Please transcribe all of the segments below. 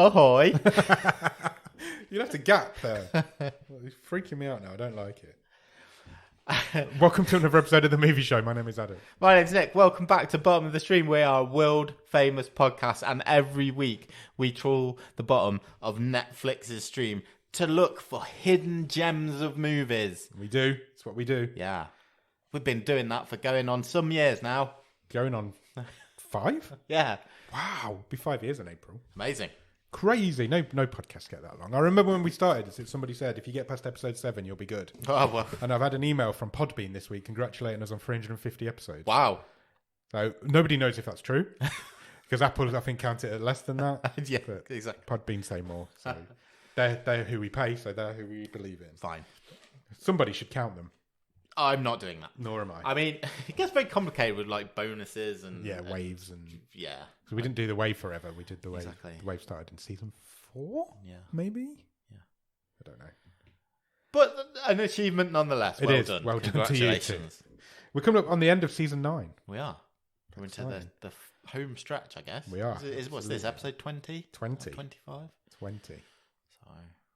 ahoy. You left a gap there. It's freaking me out now. I don't like it. Welcome to another episode of The Movie Show. My name is Adam. My name's Nick. Welcome back to Bottom of the Stream. We are a world famous podcast, and every week we trawl the bottom of Netflix's stream to look for hidden gems of movies. We do. It's what we do. Yeah. We've been doing that for going on some years now. Going on 5? Yeah. Wow. It'll be 5 years in April. Amazing. Crazy. No podcasts get that long. I remember when we started, somebody said, if you get past episode 7, you'll be good. Oh, well. And I've had an email from Podbean this week congratulating us on 350 episodes. Wow. So nobody knows if that's true. Because Apple, I think, count it at less than that. Yeah, but exactly. Podbean say more. So they're who we pay, so they're who we believe in. Fine. Somebody should count them. I'm not doing that. Nor am I. I mean, it gets very complicated with like bonuses and waves and yeah. So we didn't do the wave forever. We did the wave. Exactly. The wave started in season 4. Yeah, maybe. Yeah, I don't know. But an achievement nonetheless. It well is. done. Well done Congratulations. to you too. We're coming up on the end of season 9. We are. We're into the home stretch, I guess. We are. What's this episode 20? 20. 25. 20. So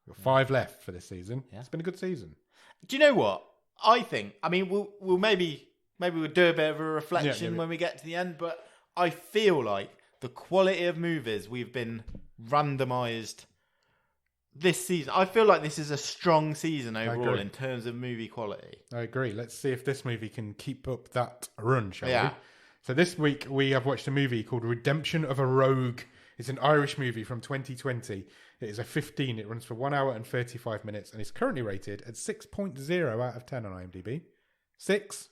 We've got 5 left for this season. Yeah. It's been a good season. do you know what? I think. I mean, we'll maybe we'll do a bit of a reflection when we get to the end. But I feel like the quality of movies we've been randomised this season. I feel like this is a strong season overall in terms of movie quality. I agree. Let's see if this movie can keep up that run, shall we? Yeah. So this week we have watched a movie called Redemption of a Rogue. It's an Irish movie from 2020. It is a 15. It runs for 1 hour and 35 minutes and is currently rated at 6.0 out of 10 on IMDb. 6.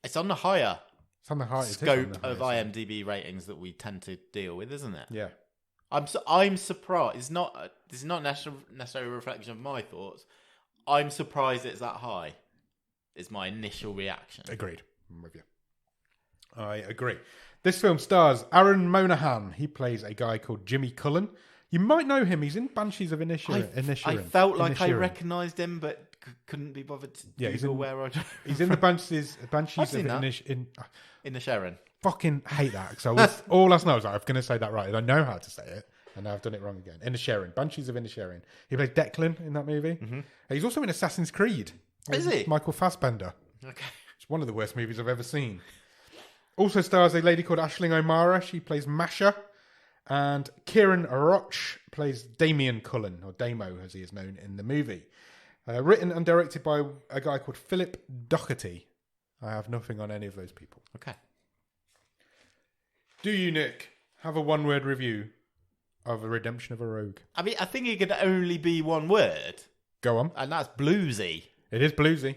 It's on the higher scope of IMDb ratings that we tend to deal with, isn't it? Yeah. I'm surprised. This is not necessarily a reflection of my thoughts. I'm surprised it's that high. Is my initial reaction. Agreed. I'm with you. I agree. This film stars Aaron Monaghan. He plays a guy called Jimmy Cullen. You might know him. He's in Banshees of Inisherin. I felt like I recognised him, but couldn't be bothered to Google where I. He's in the Banshees of Inisherin. Fucking hate that. So all last night I was like, I'm going to say that right. I know how to say it, and now I've done it wrong again. Inisherin. Banshees of Inisherin. He plays Declan in that movie. Mm-hmm. He's also in Assassin's Creed. Is he? Michael Fassbender. Okay. It's one of the worst movies I've ever seen. Also stars a lady called Aisling O'Mara. She plays Masha. And Kieran Roche plays Damien Cullen, or Damo as he is known in the movie. Written and directed by a guy called Philip Doherty. I have nothing on any of those people. Okay. Do you, Nick, have a one-word review of A Redemption of a Rogue? I mean, I think it could only be one word. Go on. And that's bluesy. It is bluesy.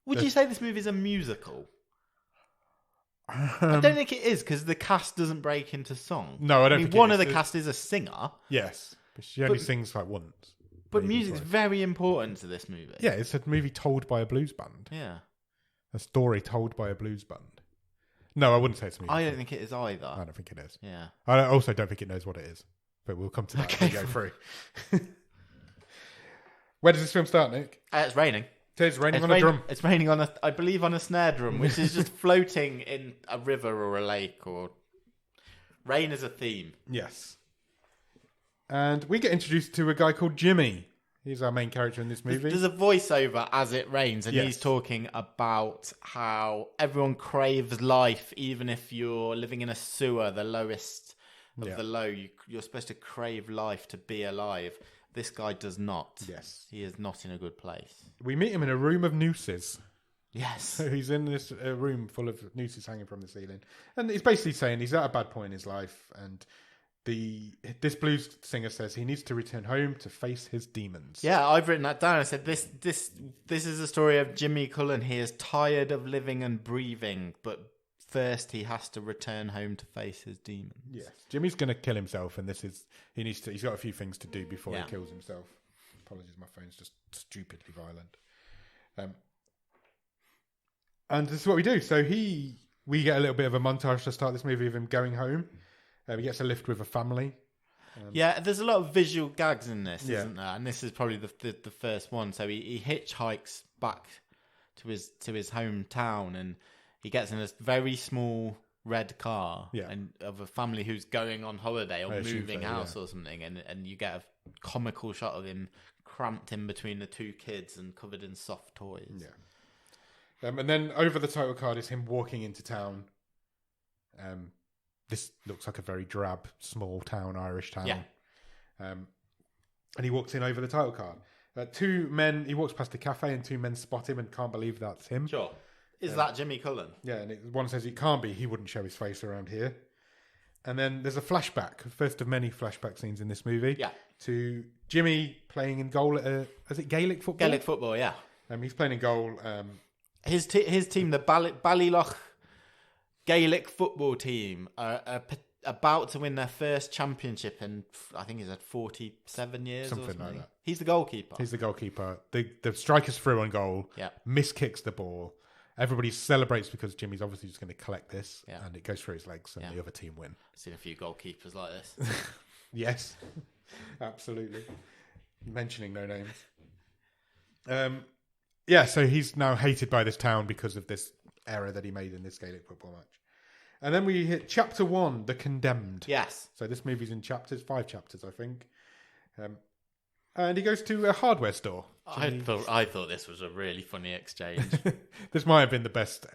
Would you say this movie is a musical? I don't think it is, because the cast doesn't break into song. No, I don't think one of the cast is a singer. Yes, but she only sings like once. But music's very important to this movie. Yeah, it's a movie told by a blues band. Yeah. A story told by a blues band. No, I wouldn't say it's a musical. I don't think it is either. I don't think it is. Yeah. I also don't think it knows what it is. But we'll come to that as we go through. Where does this film start, Nick? It's raining. It's raining on a drum. It's raining on I believe on a snare drum, which is just floating in a river or a lake, or rain is a theme. Yes. And we get introduced to a guy called Jimmy. He's our main character in this movie. There's a voiceover as it rains, and he's talking about how everyone craves life, even if you're living in a sewer, the lowest of the low. You're supposed to crave life to be alive. This guy does not. Yes. He is not in a good place. We meet him in a room of nooses. Yes. So he's in this room full of nooses hanging from the ceiling. And he's basically saying he's at a bad point in his life. And this blues singer says he needs to return home to face his demons. Yeah, I've written that down. I said, this is a story of Jimmy Cullen. He is tired of living and breathing, but first he has to return home to face his demons. Yes. Jimmy's going to kill himself, and he's got a few things to do before he kills himself. Apologies, my phone's just stupidly violent. And this is what we do. So we get a little bit of a montage to start this movie of him going home. He gets a lift with a family. There's a lot of visual gags in this, isn't there? And this is probably the first one. So he hitchhikes back to his hometown, and he gets in a very small red car Yeah. and of a family who's going on holiday or I assume moving so, house yeah. or something, and you get a comical shot of him cramped in between the two kids and covered in soft toys. Yeah. And then over the title card is him walking into town. This looks like a very drab, small town, Irish town. Yeah. And he walks in over the title card. Two men, he walks past a cafe and two men spot him and can't believe that's him. Sure. Is that Jimmy Cullen? Yeah, and one says it can't be. He wouldn't show his face around here. And then there's a flashback, first of many flashback scenes in this movie. Yeah. To Jimmy playing in goal at is it Gaelic football? Gaelic football, yeah. He's playing in goal. His team, the Ballyloch Gaelic football team, are about to win their first championship in, I think he's had 47 years Something or something. like that. He's the goalkeeper. He's the goalkeeper. The striker's through on goal. Yeah. Miskicks the ball. Everybody celebrates because Jimmy's obviously just going to collect this. Yeah. And it goes through his legs and the other team win. I've seen a few goalkeepers like this. Yes. Absolutely. Mentioning no names. So he's now hated by this town because of this error that he made in this Gaelic football match. And then we hit chapter 1, The Condemned. Yes. So this movie's in chapters, 5 chapters, I think. And he goes to a hardware store. I thought this was a really funny exchange. This might have been the best,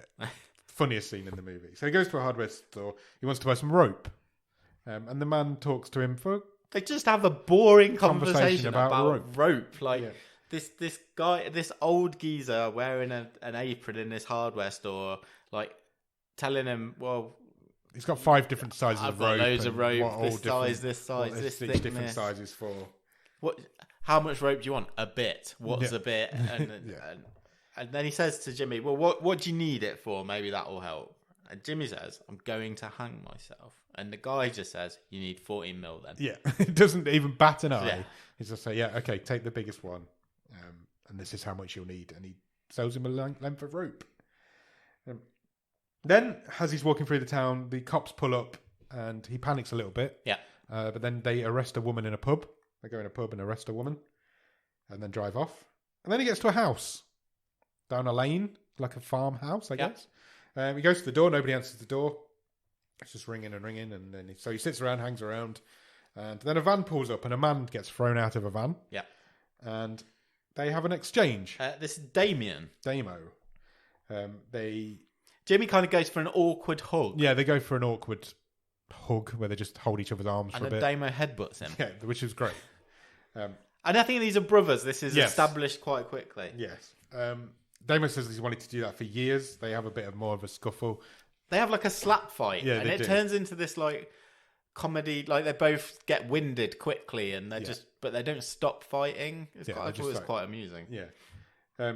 funniest scene in the movie. So he goes to a hardware store. He wants to buy some rope. And the man talks to him for... They just have a boring conversation about rope. Like, Yeah. this guy, this old geezer wearing an apron in this hardware store, like, telling him, well... He's got 5 different sizes I've of got rope. loads of rope, what this size, this size, what this each thickness. different sizes for. What? How much rope do you want? A bit. What's Yeah. a bit? And then he says to Jimmy, well, what do you need it for? Maybe that will help. And Jimmy says, I'm going to hang myself. And the guy just says, you need 14 mil then. Yeah, it doesn't even bat an eye. Yeah. He's just say, yeah, okay, take the biggest one. And this is how much you'll need. And he sells him a length of rope. Then, as he's walking through the town, the cops pull up and he panics a little bit. Yeah. But then they arrest a woman in a pub. They go in a pub and arrest a woman and then drive off. And then he gets to a house down a lane, like a farmhouse, I guess. He goes to the door. Nobody answers the door. It's just ringing and ringing. And then so he sits around, hangs around. And then a van pulls up and a man gets thrown out of a van. Yeah. And they have an exchange. This is Damien. Damo. Jimmy kind of goes for an awkward hug. Yeah, they go for an awkward hug where they just hold each other's arms for a bit. And Damo headbutts him. Yeah, which is great. And I think these are brothers. This is established quite quickly. Yes. Damo says he's wanted to do that for years. They have a bit of more of a scuffle. They have like a slap fight. Yeah, and it turns into this like comedy. Like they both get winded quickly and they're but they don't stop fighting. I thought it was quite amusing. Yeah.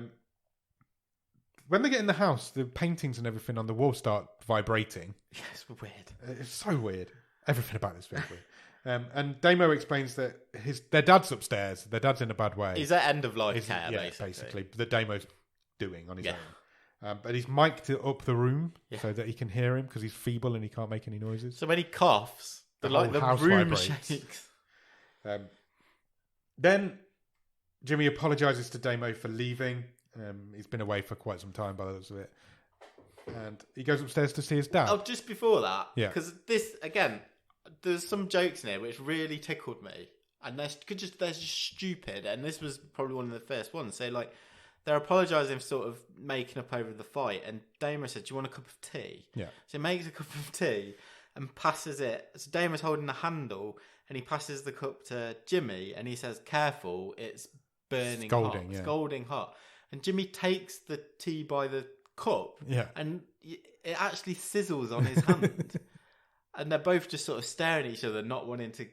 When they get in the house, the paintings and everything on the wall start vibrating. Yeah, it's weird. It's so weird. Everything about this is very weird. And Damo explains that their dad's upstairs. Their dad's in a bad way. He's at end of life care, basically. That Damo's doing on his own. But he's mic'd up the room so that he can hear him because he's feeble and he can't make any noises. So when he coughs, the room shakes. Then Jimmy apologises to Damo for leaving. He's been away for quite some time by the looks of it. And he goes upstairs to see his dad. Oh, just before that. Yeah. Because this, again, there's some jokes in here which really tickled me. And they're just stupid. And this was probably one of the first ones. So, like, they're apologising for sort of making up over the fight. And Damo said, do you want a cup of tea? Yeah. So he makes a cup of tea and passes it. So Damo's holding the handle and he passes the cup to Jimmy. And he says, careful, it's burning hot. Scalding hot. And Jimmy takes the tea by the cup, and it actually sizzles on his hand. And they're both just sort of staring at each other, not wanting to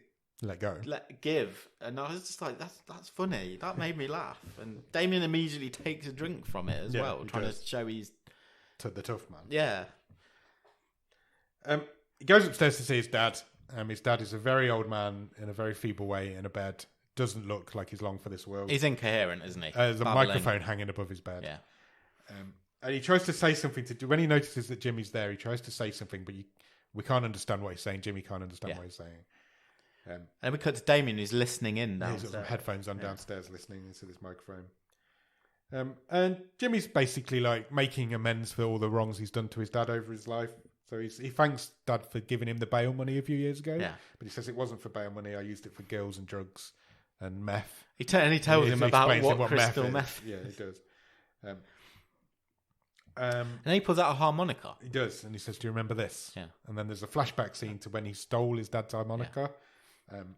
give. And I was just like, that's funny. That made me laugh. And Damien immediately takes a drink from it as well, trying to show he's the tough man. Yeah. He goes upstairs to see his dad. His dad is a very old man in a very feeble way in a bed. Doesn't look like he's long for this world. He's incoherent, isn't he? There's a microphone hanging above his bed. Yeah. And he tries to say something when he notices that Jimmy's there, he tries to say something, but we can't understand what he's saying. Jimmy can't understand what he's saying. And we cut to Damien, who's listening in downstairs. He's got some headphones on downstairs listening into this microphone. And Jimmy's basically like making amends for all the wrongs he's done to his dad over his life. So he thanks Dad for giving him the bail money a few years ago. Yeah. But he says it wasn't for bail money. I used it for girls and drugs and meth. He tells him about what crystal meth. Yeah, he does. And then he pulls out a harmonica. He does, and he says, "Do you remember this?" Yeah. And then there's a flashback scene to when he stole his dad's harmonica, and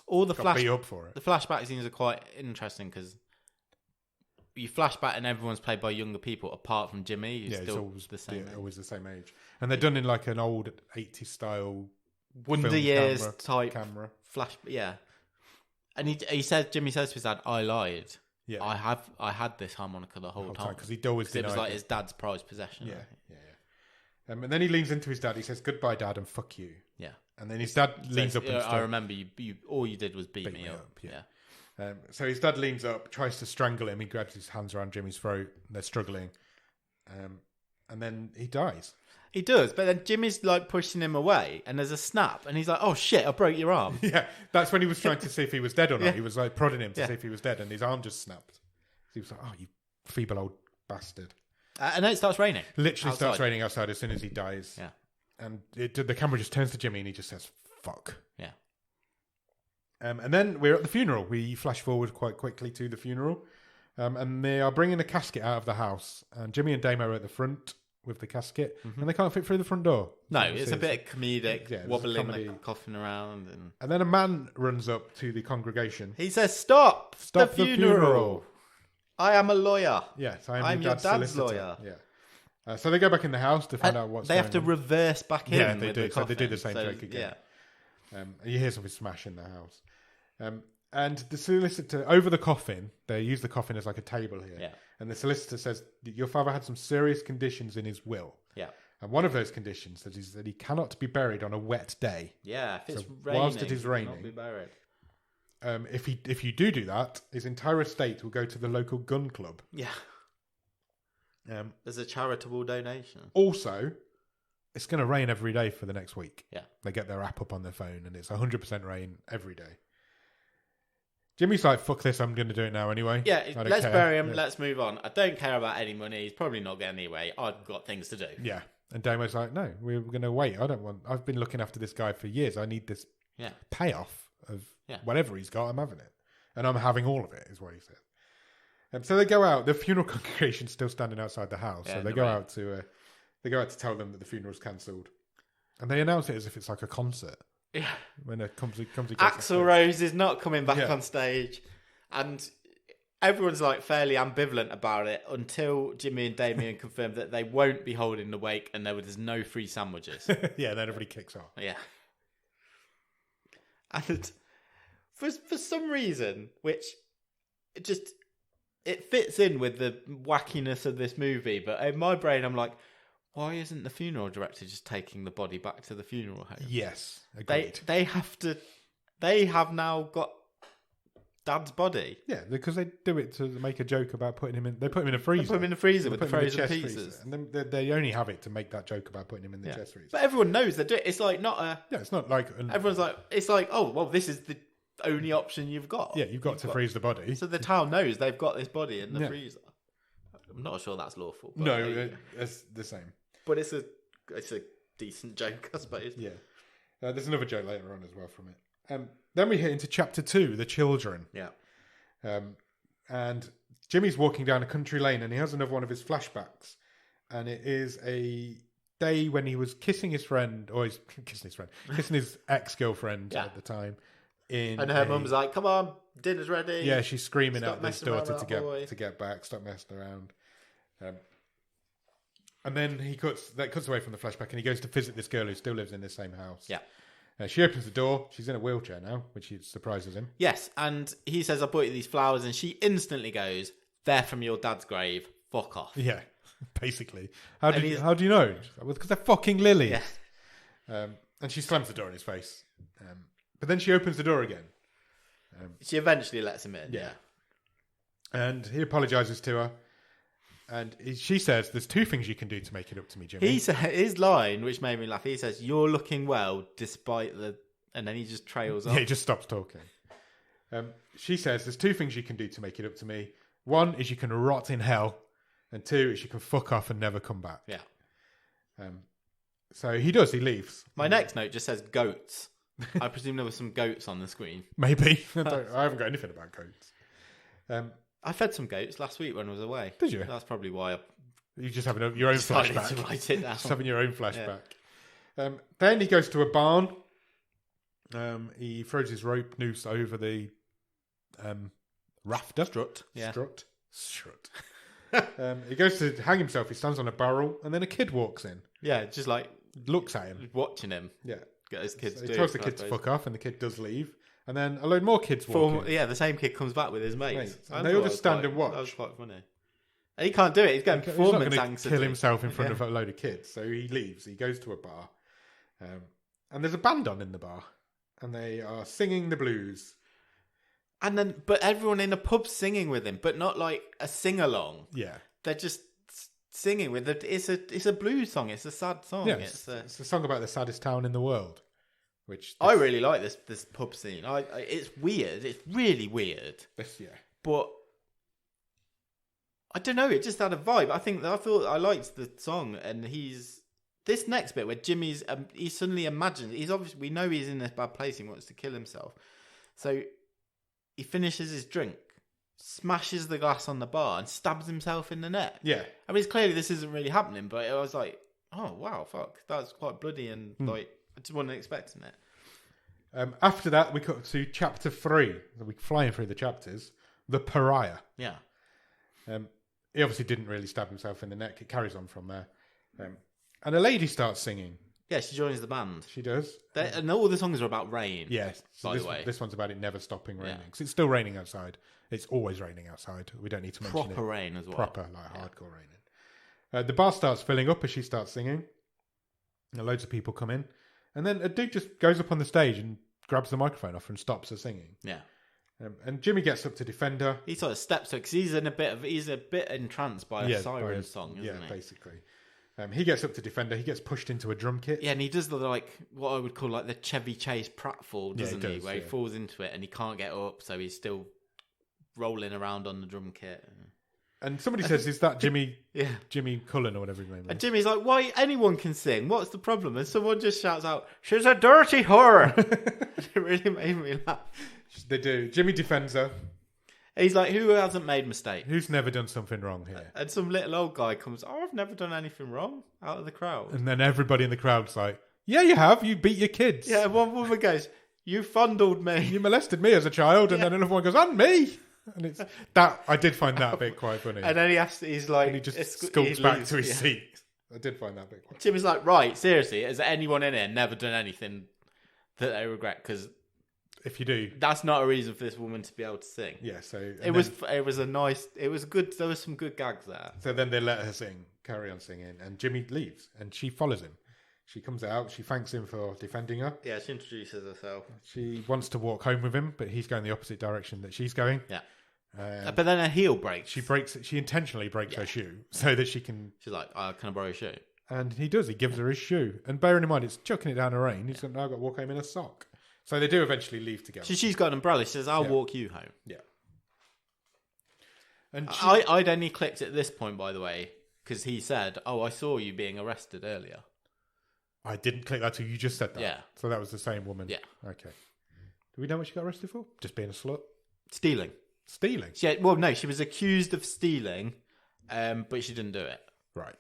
all the got beat up for it. The flashback scenes are quite interesting because you flash back and everyone's played by younger people apart from Jimmy, who's still always the same. Yeah, always the same age, and they're done in like an old 80s style Wonder Years type camera flash. Yeah, and Jimmy says to his dad, "I lied. Yeah, I had this harmonica the whole time because he'd always denied it was like his dad's prized possession." Yeah. And then he leans into his dad. He says, "Goodbye, Dad, and fuck you." Yeah. And then his dad leans up and I remember you. All you did was beat me up. Yeah. So his dad leans up, tries to strangle him. He grabs his hands around Jimmy's throat. And they're struggling, and then he dies. He does, but then Jimmy's like pushing him away, and there's a snap, and he's like, "Oh shit, I broke your arm." Yeah, that's when he was trying to see if he was dead or not. He was like prodding him to see if he was dead, and his arm just snapped. He was like, "Oh, you feeble old bastard!" And then it starts raining. Literally starts raining outside as soon as he dies. Yeah, and the camera just turns to Jimmy, and he just says, "Fuck." Yeah. And then we're at the funeral. We flash forward quite quickly to the funeral, and they are bringing a casket out of the house, and Jimmy and Damo are at the front with the casket, and they can't fit through the front door. No, it's a bit comedic, wobbling, like coughing around. And then a man runs up to the congregation. He says, Stop the funeral. I am a lawyer. Yes, I'm your dad's lawyer. Yeah. So they go back in the house to find out what's going on. They have to reverse back in. Yeah, they with do. The coffin, so they do the same joke again. Yeah. You hear something smash in the house. And the solicitor, over the coffin, they use the coffin as like a table here. Yeah. And the solicitor says, your father had some serious conditions in his will. Yeah. And one of those conditions is that he cannot be buried on a wet day. Yeah, if it's raining, whilst it is raining, he cannot be buried. If you do that, his entire estate will go to the local gun club. Yeah. There's a charitable donation. Also, it's going to rain every day for the next week. Yeah. They get their app up on their phone and it's 100% rain every day. Jimmy's like, fuck this, I'm going to do it now anyway. Yeah, let's bury him, let's move on. I don't care about any money, he's probably not getting anyway. I've got things to do. Yeah. And Damo's like, no, we're going to wait. I've been looking after this guy for years. I need this payoff of whatever he's got, I'm having it. And I'm having all of it, is what he said. So they go out, the funeral congregation's still standing outside the house. So they go out to tell them that the funeral's cancelled. And they announce it as if it's like a concert. Yeah. When it comes Axl Rose is not coming back on stage. And everyone's like fairly ambivalent about it until Jimmy and Damien confirm that they won't be holding the wake and there's no free sandwiches. Yeah, then everybody kicks off. Yeah. And for some reason, which it fits in with the wackiness of this movie, but in my brain I'm like, why isn't the funeral director just taking the body back to the funeral home? Yes, agreed. They have now got Dad's body. Yeah, because they do it to make a joke about putting him in. They put him in a freezer. They put him in a freezer with the frozen pieces. Freezer. And then they only have it to make that joke about putting him in the chest freezer. But everyone knows they do it. It's like not a. Yeah, it's not like. Everyone's like, it's like, oh well, this is the only option you've got. Yeah, you've got to freeze the body. So the town knows they've got this body in the freezer. I'm not sure that's lawful. But no, it's the same. But it's a decent joke, I suppose. Yeah. There's another joke later on as well from it. Then we hit into chapter 2, the children. Yeah. And Jimmy's walking down a country lane and he has another one of his flashbacks. And it is a day when he was kissing his friend, or he's kissing his ex-girlfriend at the time. And her mum's like, come on, dinner's ready. Yeah, she's screaming at this daughter to get back, stop messing around. And then that cuts away from the flashback and he goes to visit this girl who still lives in the same house. Yeah. She opens the door. She's in a wheelchair now, which surprises him. Yes, and he says, I bought you these flowers, and she instantly goes, they're from your dad's grave. Fuck off. Yeah, basically. How do you know? Because they're fucking lilies. Yeah. And she slams the door in his face. But then she opens the door again. She eventually lets him in. Yeah. And he apologises to her. And she says, there's two things you can do to make it up to me, Jimmy. He said, his line, which made me laugh, he says, you're looking well despite the... And then he just trails off. Yeah, he just stops talking. She says, there's two things you can do to make it up to me. One is you can rot in hell. And two is you can fuck off and never come back. Yeah. So he does. He leaves. My next note just says goats. I presume there were some goats on the screen. Maybe. I haven't got anything about goats. I fed some goats last week when I was away. Did you? That's probably why You just having your own decided flashback. to write it down. Just having your own flashback. Then he goes to a barn. He throws his rope noose over the rafter. Strut. Yeah. Strut. He goes to hang himself. He stands on a barrel, and then a kid walks in. Yeah, just like looks at him, watching him. Yeah, get his kids. So he tells the kid to fuck off, and the kid does leave. And then a load more kids walk in. Yeah, the same kid comes back with his mates. And they all just stand and watch. That was quite funny. And he can't do it. He's getting performance anxiety. He's not going to kill himself in front of a load of kids. So he leaves. He goes to a bar. And there's a band on in the bar. And they are singing the blues. And then, but everyone in the pub's singing with him, but not like a sing-along. Yeah. They're just singing with it. It's a blues song. It's a sad song. Yeah, it's a song about the saddest town in the world. I really like this pub scene. It's weird. It's really weird. But I don't know. It just had a vibe. I thought I liked the song, and this next bit where Jimmy's he suddenly imagines we know he's in this bad place. He wants to kill himself, so he finishes his drink, smashes the glass on the bar, and stabs himself in the neck. Yeah, I mean, it's clearly this isn't really happening, but I was like, oh wow, fuck, that's quite bloody, and like I just wasn't expecting it. After that, we cut to chapter 3. We're flying through the chapters. The Pariah. Yeah. He obviously didn't really stab himself in the neck. It carries on from there. And a lady starts singing. Yeah, she joins the band. She does. And all the songs are about rain. Yes. By the way. This one's about it never stopping raining. Because it's still raining outside. It's always raining outside. We don't need to mention it. Proper rain as well. Proper, hardcore raining. The bar starts filling up as she starts singing. And loads of people come in. And then a dude just goes up on the stage and grabs the microphone off and stops her singing. Yeah. And Jimmy gets up to defend her. He sort of steps up because he's a bit entranced by a siren song, isn't he? Yeah, basically. He gets up to defend her. He gets pushed into a drum kit. Yeah, and he does the what I would call the Chevy Chase pratfall, doesn't he? Where he falls into it and he can't get up, so he's still rolling around on the drum kit. And somebody says, "Is that Jimmy? Jimmy Cullen or whatever his name is?" And Jimmy's like, "Why anyone can sing? What's the problem?" And someone just shouts out, "She's a dirty whore!" It really made me laugh. They do. Jimmy defends her. He's like, "Who hasn't made mistakes? Who's never done something wrong here?" And some little old guy comes, "Oh, I've never done anything wrong," out of the crowd. And then everybody in the crowd's like, "Yeah, you have. You beat your kids." Yeah, one woman goes, "You fondled me. You molested me as a child," and then another one goes, "And me." And it's that I did find that bit quite funny. And then he's like, and he just skulks back to his seat. I did find that bit quite funny. Jimmy's like, right, seriously, has anyone in here never done anything that they regret? Because if you do, that's not a reason for this woman to be able to sing. Yeah, so it was good. There was some good gags there. So then they let her carry on singing, and Jimmy leaves, and she follows him. She comes out. She thanks him for defending her. Yeah, she introduces herself. She wants to walk home with him, but he's going the opposite direction that she's going. Yeah. But then her heel breaks. She intentionally breaks her shoe so that she can. She's like, "Can I borrow your shoe?" And he does. He gives her his shoe. And bearing in mind, it's chucking it down the rain. He's now got to walk home in a sock. So they do eventually leave together. She's got an umbrella. She says, "I'll walk you home." Yeah. And I'd only clicked at this point, by the way, because he said, "Oh, I saw you being arrested earlier." I didn't click that till you just said that. Yeah. So that was the same woman. Yeah. Okay. Do we know what she got arrested for? Just being a slut? Stealing. Stealing? No, she was accused of stealing, but she didn't do it. Right.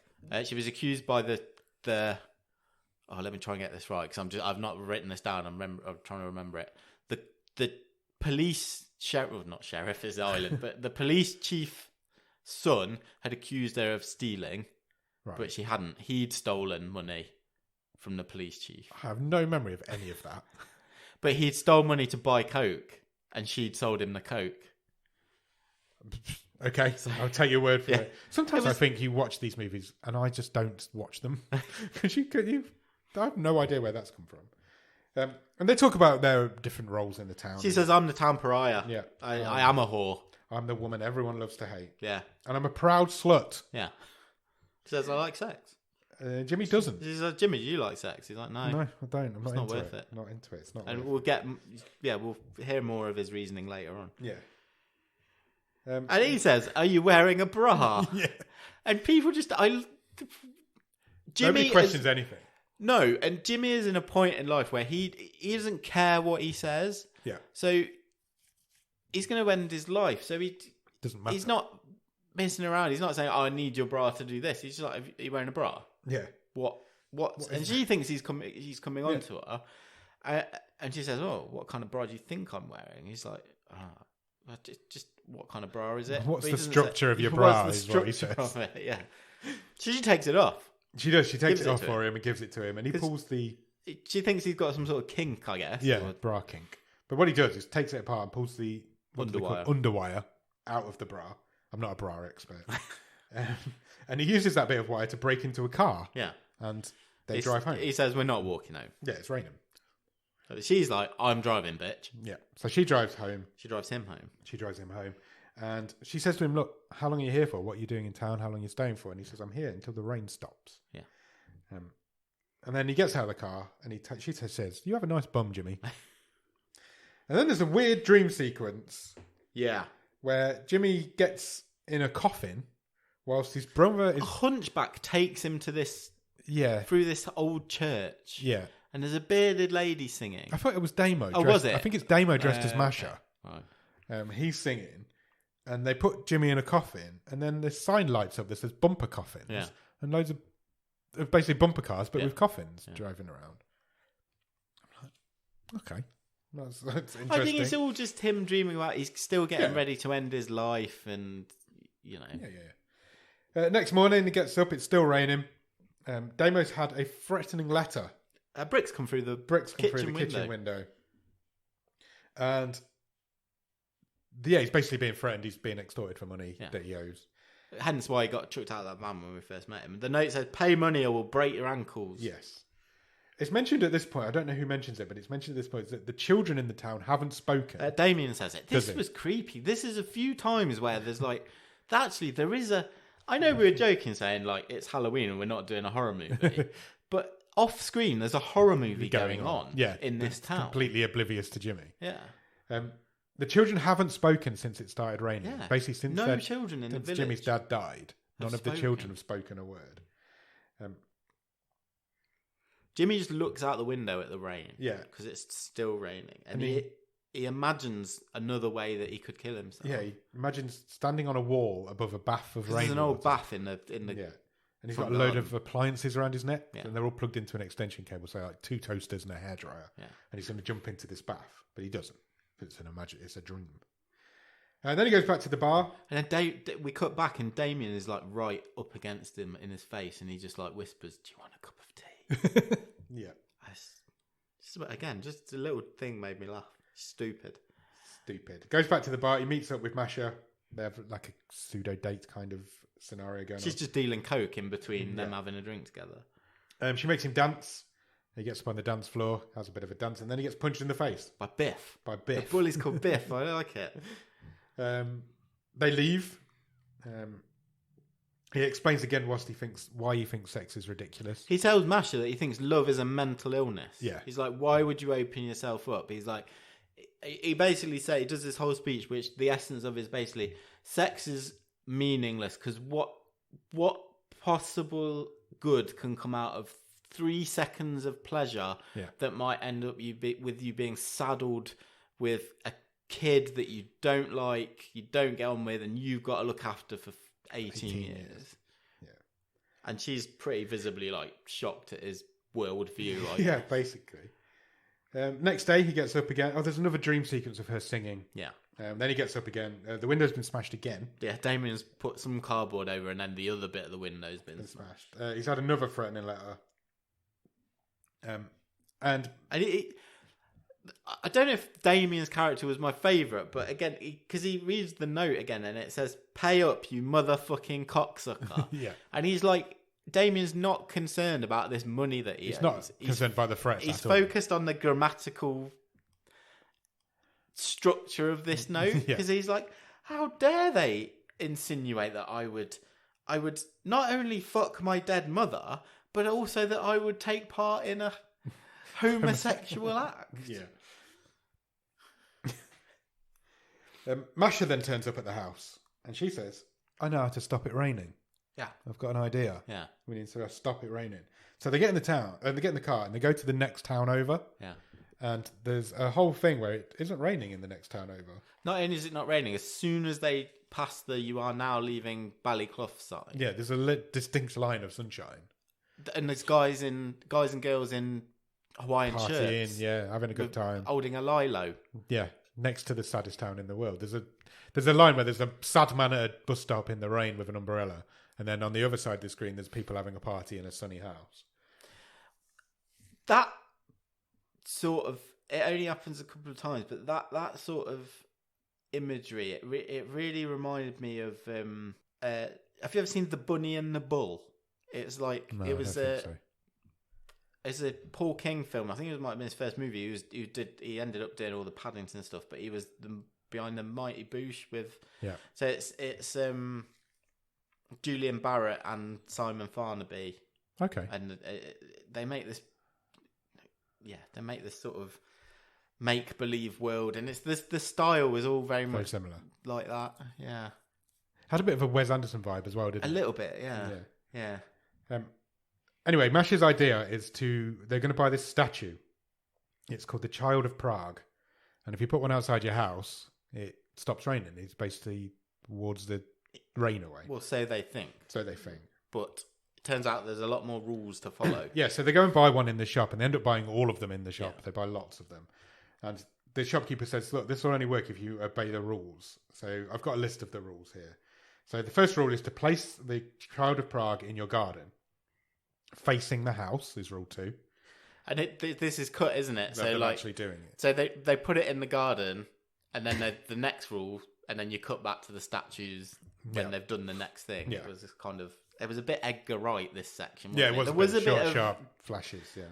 She was accused by the. Oh, let me try and get this right because I've not written this down. I'm trying to remember it. The police sheriff, well, not sheriff, is the island, but the police chief's son had accused her of stealing, but she hadn't. He'd stolen money from the police chief. I have no memory of any of that. But he'd stole money to buy coke, and she'd sold him the coke. Okay, I'll take your word for it. Sometimes I think you watch these movies and I just don't watch them because I have no idea where that's come from. And they talk about their different roles in the town. She says, "I'm the town pariah. Yeah, I am a whore. I'm the woman everyone loves to hate. Yeah, and I'm a proud slut. Yeah." She says, "I like sex." Jimmy doesn't. She says, "Jimmy, do you like sex?" He's like, "No, I don't. I'm not into worth it. Not into it. It's not." And we'll we'll hear more of his reasoning later on. Yeah. And he says, "Are you wearing a bra?" Yeah. And people just, Jimmy nobody questions anything. No, and Jimmy is in a point in life where he doesn't care what he says. Yeah. So he's going to end his life. So doesn't matter. He's not messing around. He's not saying, "Oh, I need your bra to do this." He's just like, "Are you wearing a bra?" Yeah. What? And she thinks he's coming on to her, and she says, "Oh, what kind of bra do you think I'm wearing?" He's like, just what kind of bra is it? What's the structure of your bra? Is what he says. Yeah. So she takes it off. She does. She takes it off for him and gives it to him, and he pulls the. She thinks he's got some sort of kink, I guess. Yeah, bra kink. But what he does is takes it apart and pulls the underwire out of the bra. I'm not a bra expert. And he uses that bit of wire to break into a car. Yeah. And they drive home. He says, "We're not walking home." Yeah, it's raining. So she's like, "I'm driving, bitch." Yeah. So she drives home. She drives him home. She drives him home. And she says to him, "Look, how long are you here for? What are you doing in town? How long are you staying for?" And he says, "I'm here until the rain stops." Yeah. And then he gets out of the car and she says, "You have a nice bum, Jimmy." And then there's a weird dream sequence. Yeah. Where Jimmy gets in a coffin whilst his brother is... A hunchback takes him to this... Yeah. Through this old church. Yeah. And there's a bearded lady singing. I thought it was Damo. Oh, was it? I think it's Damo dressed as Masha. Okay. Right. He's singing. And they put Jimmy in a coffin. And then this sign lights up that says bumper coffins. Yeah. And loads of basically bumper cars, but with coffins driving around. I'm like, okay. That's interesting. I think it's all just him dreaming about he's still getting ready to end his life and, you know. Yeah. Next morning, he gets up. It's still raining. Damo's had a threatening letter. Bricks come through the kitchen window. And he's basically being threatened. He's being extorted for money that he owes. Hence why he got chucked out of that van when we first met him. The note says, "Pay money or we'll break your ankles." Yes. It's mentioned at this point, I don't know who mentions it, but it's mentioned at this point that the children in the town haven't spoken. Damien says it. This was creepy. This is a few times where there's like, actually there is a, I know we were joking saying like it's Halloween and we're not doing a horror movie, but off screen there's a horror movie going on in this town. Completely oblivious to Jimmy. Yeah. The children haven't spoken since it started raining. Yeah. Basically since children in the village. Jimmy's dad died. None of the children have spoken a word. Jimmy just looks out the window at the rain. Yeah. Because it's still raining. And he imagines another way that he could kill himself. Yeah, he imagines standing on a wall above a bath of rain. There's an old bath in the Yeah. And he's got a load of appliances around his neck. Yeah. And they're all plugged into an extension cable. So like 2 toasters and a hairdryer. Yeah. And he's going to jump into this bath. But he doesn't. It's a dream. And then he goes back to the bar. And then we cut back and Damien is like right up against him in his face. And he just like whispers, "Do you want a cup of tea?" Yeah. Just a little thing made me laugh. Stupid. Goes back to the bar. He meets up with Masha. They have like a pseudo date kind of scenario going on. She's just dealing coke in between them having a drink together. She makes him dance. He gets up on the dance floor, has a bit of a dance, and then he gets punched in the face. By Biff. The bully's called Biff. I like it. They leave. He explains again why he thinks sex is ridiculous. He tells Masha that he thinks love is a mental illness. Yeah. He's like, why would you open yourself up? He's like, he basically he does this whole speech, which the essence of is basically, sex is meaningless because what possible good can come out of 3 seconds of pleasure that might end up with you being saddled with a kid that you don't like, you don't get on with, and you've got to look after for 18 years. Yeah. And she's pretty visibly like shocked at his worldview. Like, yeah, basically. Next day he gets up again. Oh, there's another dream sequence of her singing. Yeah. Then he gets up again. The window's been smashed again. Yeah, Damien's put some cardboard over and then the other bit of the window's been smashed. He's had another threatening letter. And I don't know if Damien's character was my favourite, but again, because he reads the note again and it says, "Pay up, you motherfucking cocksucker." Yeah. And he's like, Damien's not concerned about this money that he owes. Not concerned by the threats. He's focused on the grammatical structure of this note because he's like, how dare they insinuate that I would not only fuck my dead mother, but also that I would take part in a homosexual act. Yeah. Masha then turns up at the house and she says, "I know how to stop it raining." Yeah. I've got an idea. Yeah. We need to stop it raining. So they get in the town, they get in the car, and they go to the next town over. Yeah. And there's a whole thing where it isn't raining in the next town over. Not only is it not raining, as soon as they pass the "you are now leaving Ballyclough" sign. Yeah, there's a distinct line of sunshine. And there's guys and girls in Hawaiian Partying, shirts. yeah, having a good time. Holding a lilo. Yeah, next to the saddest town in the world. There's a line where there's a sad man at a bus stop in the rain with an umbrella. And then on the other side of the screen, there's people having a party in a sunny house. That sort of... It only happens a couple of times, but that sort of imagery, it really reminded me of... have you ever seen The Bunny and the Bull? It's like... No, it was I don't think so. It's a Paul King film. I think it might have been his first movie. He ended up doing all the Paddington stuff, but he was behind the Mighty Boosh with... Yeah. So it's Julian Barrett and Simon Farnaby. Okay. And they make this... Yeah, they make this sort of make-believe world, and it's this. The style was all very much similar, like that. Yeah, had a bit of a Wes Anderson vibe as well, didn't it? A little bit, yeah. Anyway, Mash's idea is they're going to buy this statue. It's called the Child of Prague, and if you put one outside your house, it stops raining. It's basically wards the rain away. Well, so they think. But it turns out there's a lot more rules to follow. Yeah, so they go and buy one in the shop, and they end up buying all of them in the shop. Yeah. They buy lots of them. And the shopkeeper says, look, this will only work if you obey the rules. So I've got a list of the rules here. So the first rule is to place the Child of Prague in your garden. Facing the house is rule 2. And this is cut, isn't it? They're actually doing it. So they put it in the garden, and then the next rule, and then you cut back to the statues when they've done the next thing. Yeah. It was kind of... It was a bit Edgar Wright, this section. Yeah, wasn't it it? was There was a bit sharp flashes, yeah.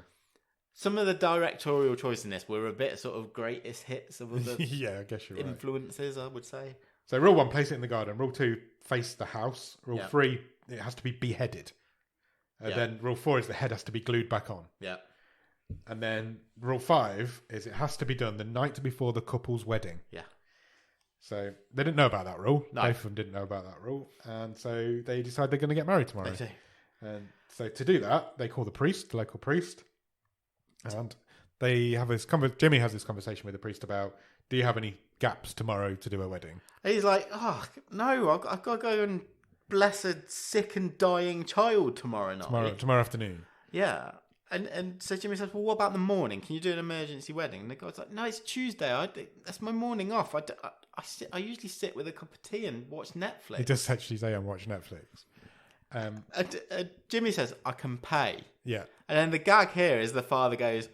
Some of the directorial choice in this were a bit sort of greatest hits of other yeah, I guess you're right. influences, I would say. So rule 1, place it in the garden. Rule 2, face the house. Rule 3, it has to be beheaded. Then rule 4 is the head has to be glued back on. Yeah. And then rule 5 is it has to be done the night before the couple's wedding. Yeah. So they didn't know about that rule. No. Both of them didn't know about that rule. And so they decide they're going to get married tomorrow. They do. And so to do that, they call the local priest. And they have this Jimmy has this conversation with the priest about, do you have any gaps tomorrow to do a wedding? And he's like, oh, no, I've got to go and bless a sick and dying child tomorrow night. Tomorrow afternoon. Yeah. And so Jimmy says, well, what about the morning? Can you do an emergency wedding? And the guy's like, no, it's Tuesday. That's my morning off. I usually sit with a cup of tea and watch Netflix. He does actually say, I'm watching Netflix. Jimmy says, I can pay. Yeah. And then the gag here is the father goes,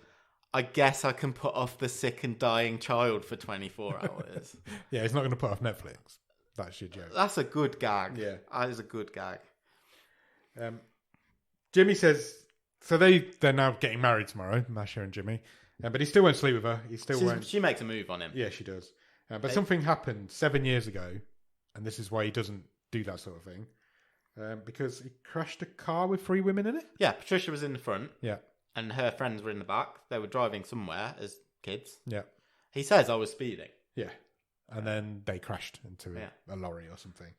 I guess I can put off the sick and dying child for 24 hours. Yeah, he's not going to put off Netflix. That's your joke. That's a good gag. Yeah. That is a good gag. Jimmy says, so they're now getting married tomorrow, Masha and Jimmy. But he still won't sleep with her. He still won't. She makes a move on him. Yeah, she does. But something happened 7 years ago, and this is why he doesn't do that sort of thing. Because he crashed a car with 3 women in it. Yeah, Patricia was in the front. Yeah. And her friends were in the back. They were driving somewhere as kids. Yeah. He says I was speeding. Yeah. And then they crashed into a lorry or something.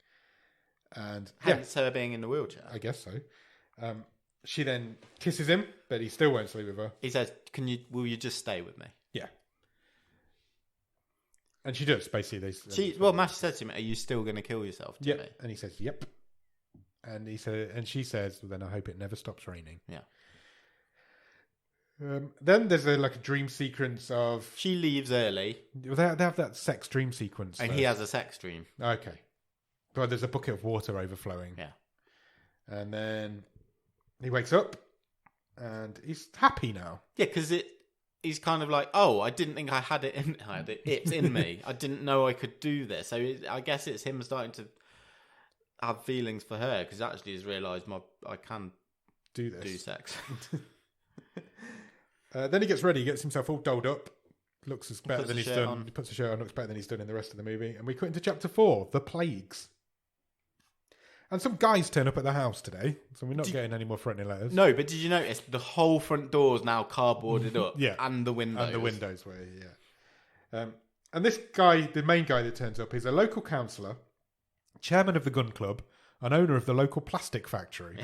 And hence her being in the wheelchair. I guess so. She then kisses him, but he still won't sleep with her. He says, will you just stay with me? Yeah. And she does, basically. Mash said to him, are you still going to kill yourself, Jimmy? Yep. And he says, yep. And she says, well, then I hope it never stops raining. Yeah. Then there's a dream sequence of... She leaves early. They have that sex dream sequence. And he has a sex dream. Okay. But there's a bucket of water overflowing. Yeah. And then he wakes up and he's happy now. Yeah, because he's kind of like, oh, I didn't think I had it in it's in me. I didn't know I could do this. So I guess it's him starting to have feelings for her because actually he's realised I can do this. Do sex. Then he gets ready. He gets himself all dolled up. Looks as better than he's done. On. He puts a shirt on. Looks better than he's done in the rest of the movie. And we cut into chapter 4, The Plagues. And some guys turn up at the house today. So we're not getting any more threatening letters. No, but did you notice the whole front door's now cardboarded up? Yeah. And the windows. And the windows were, yeah. And this guy, the main guy that turns up, is a local councillor, chairman of the gun club, an owner of the local plastic factory.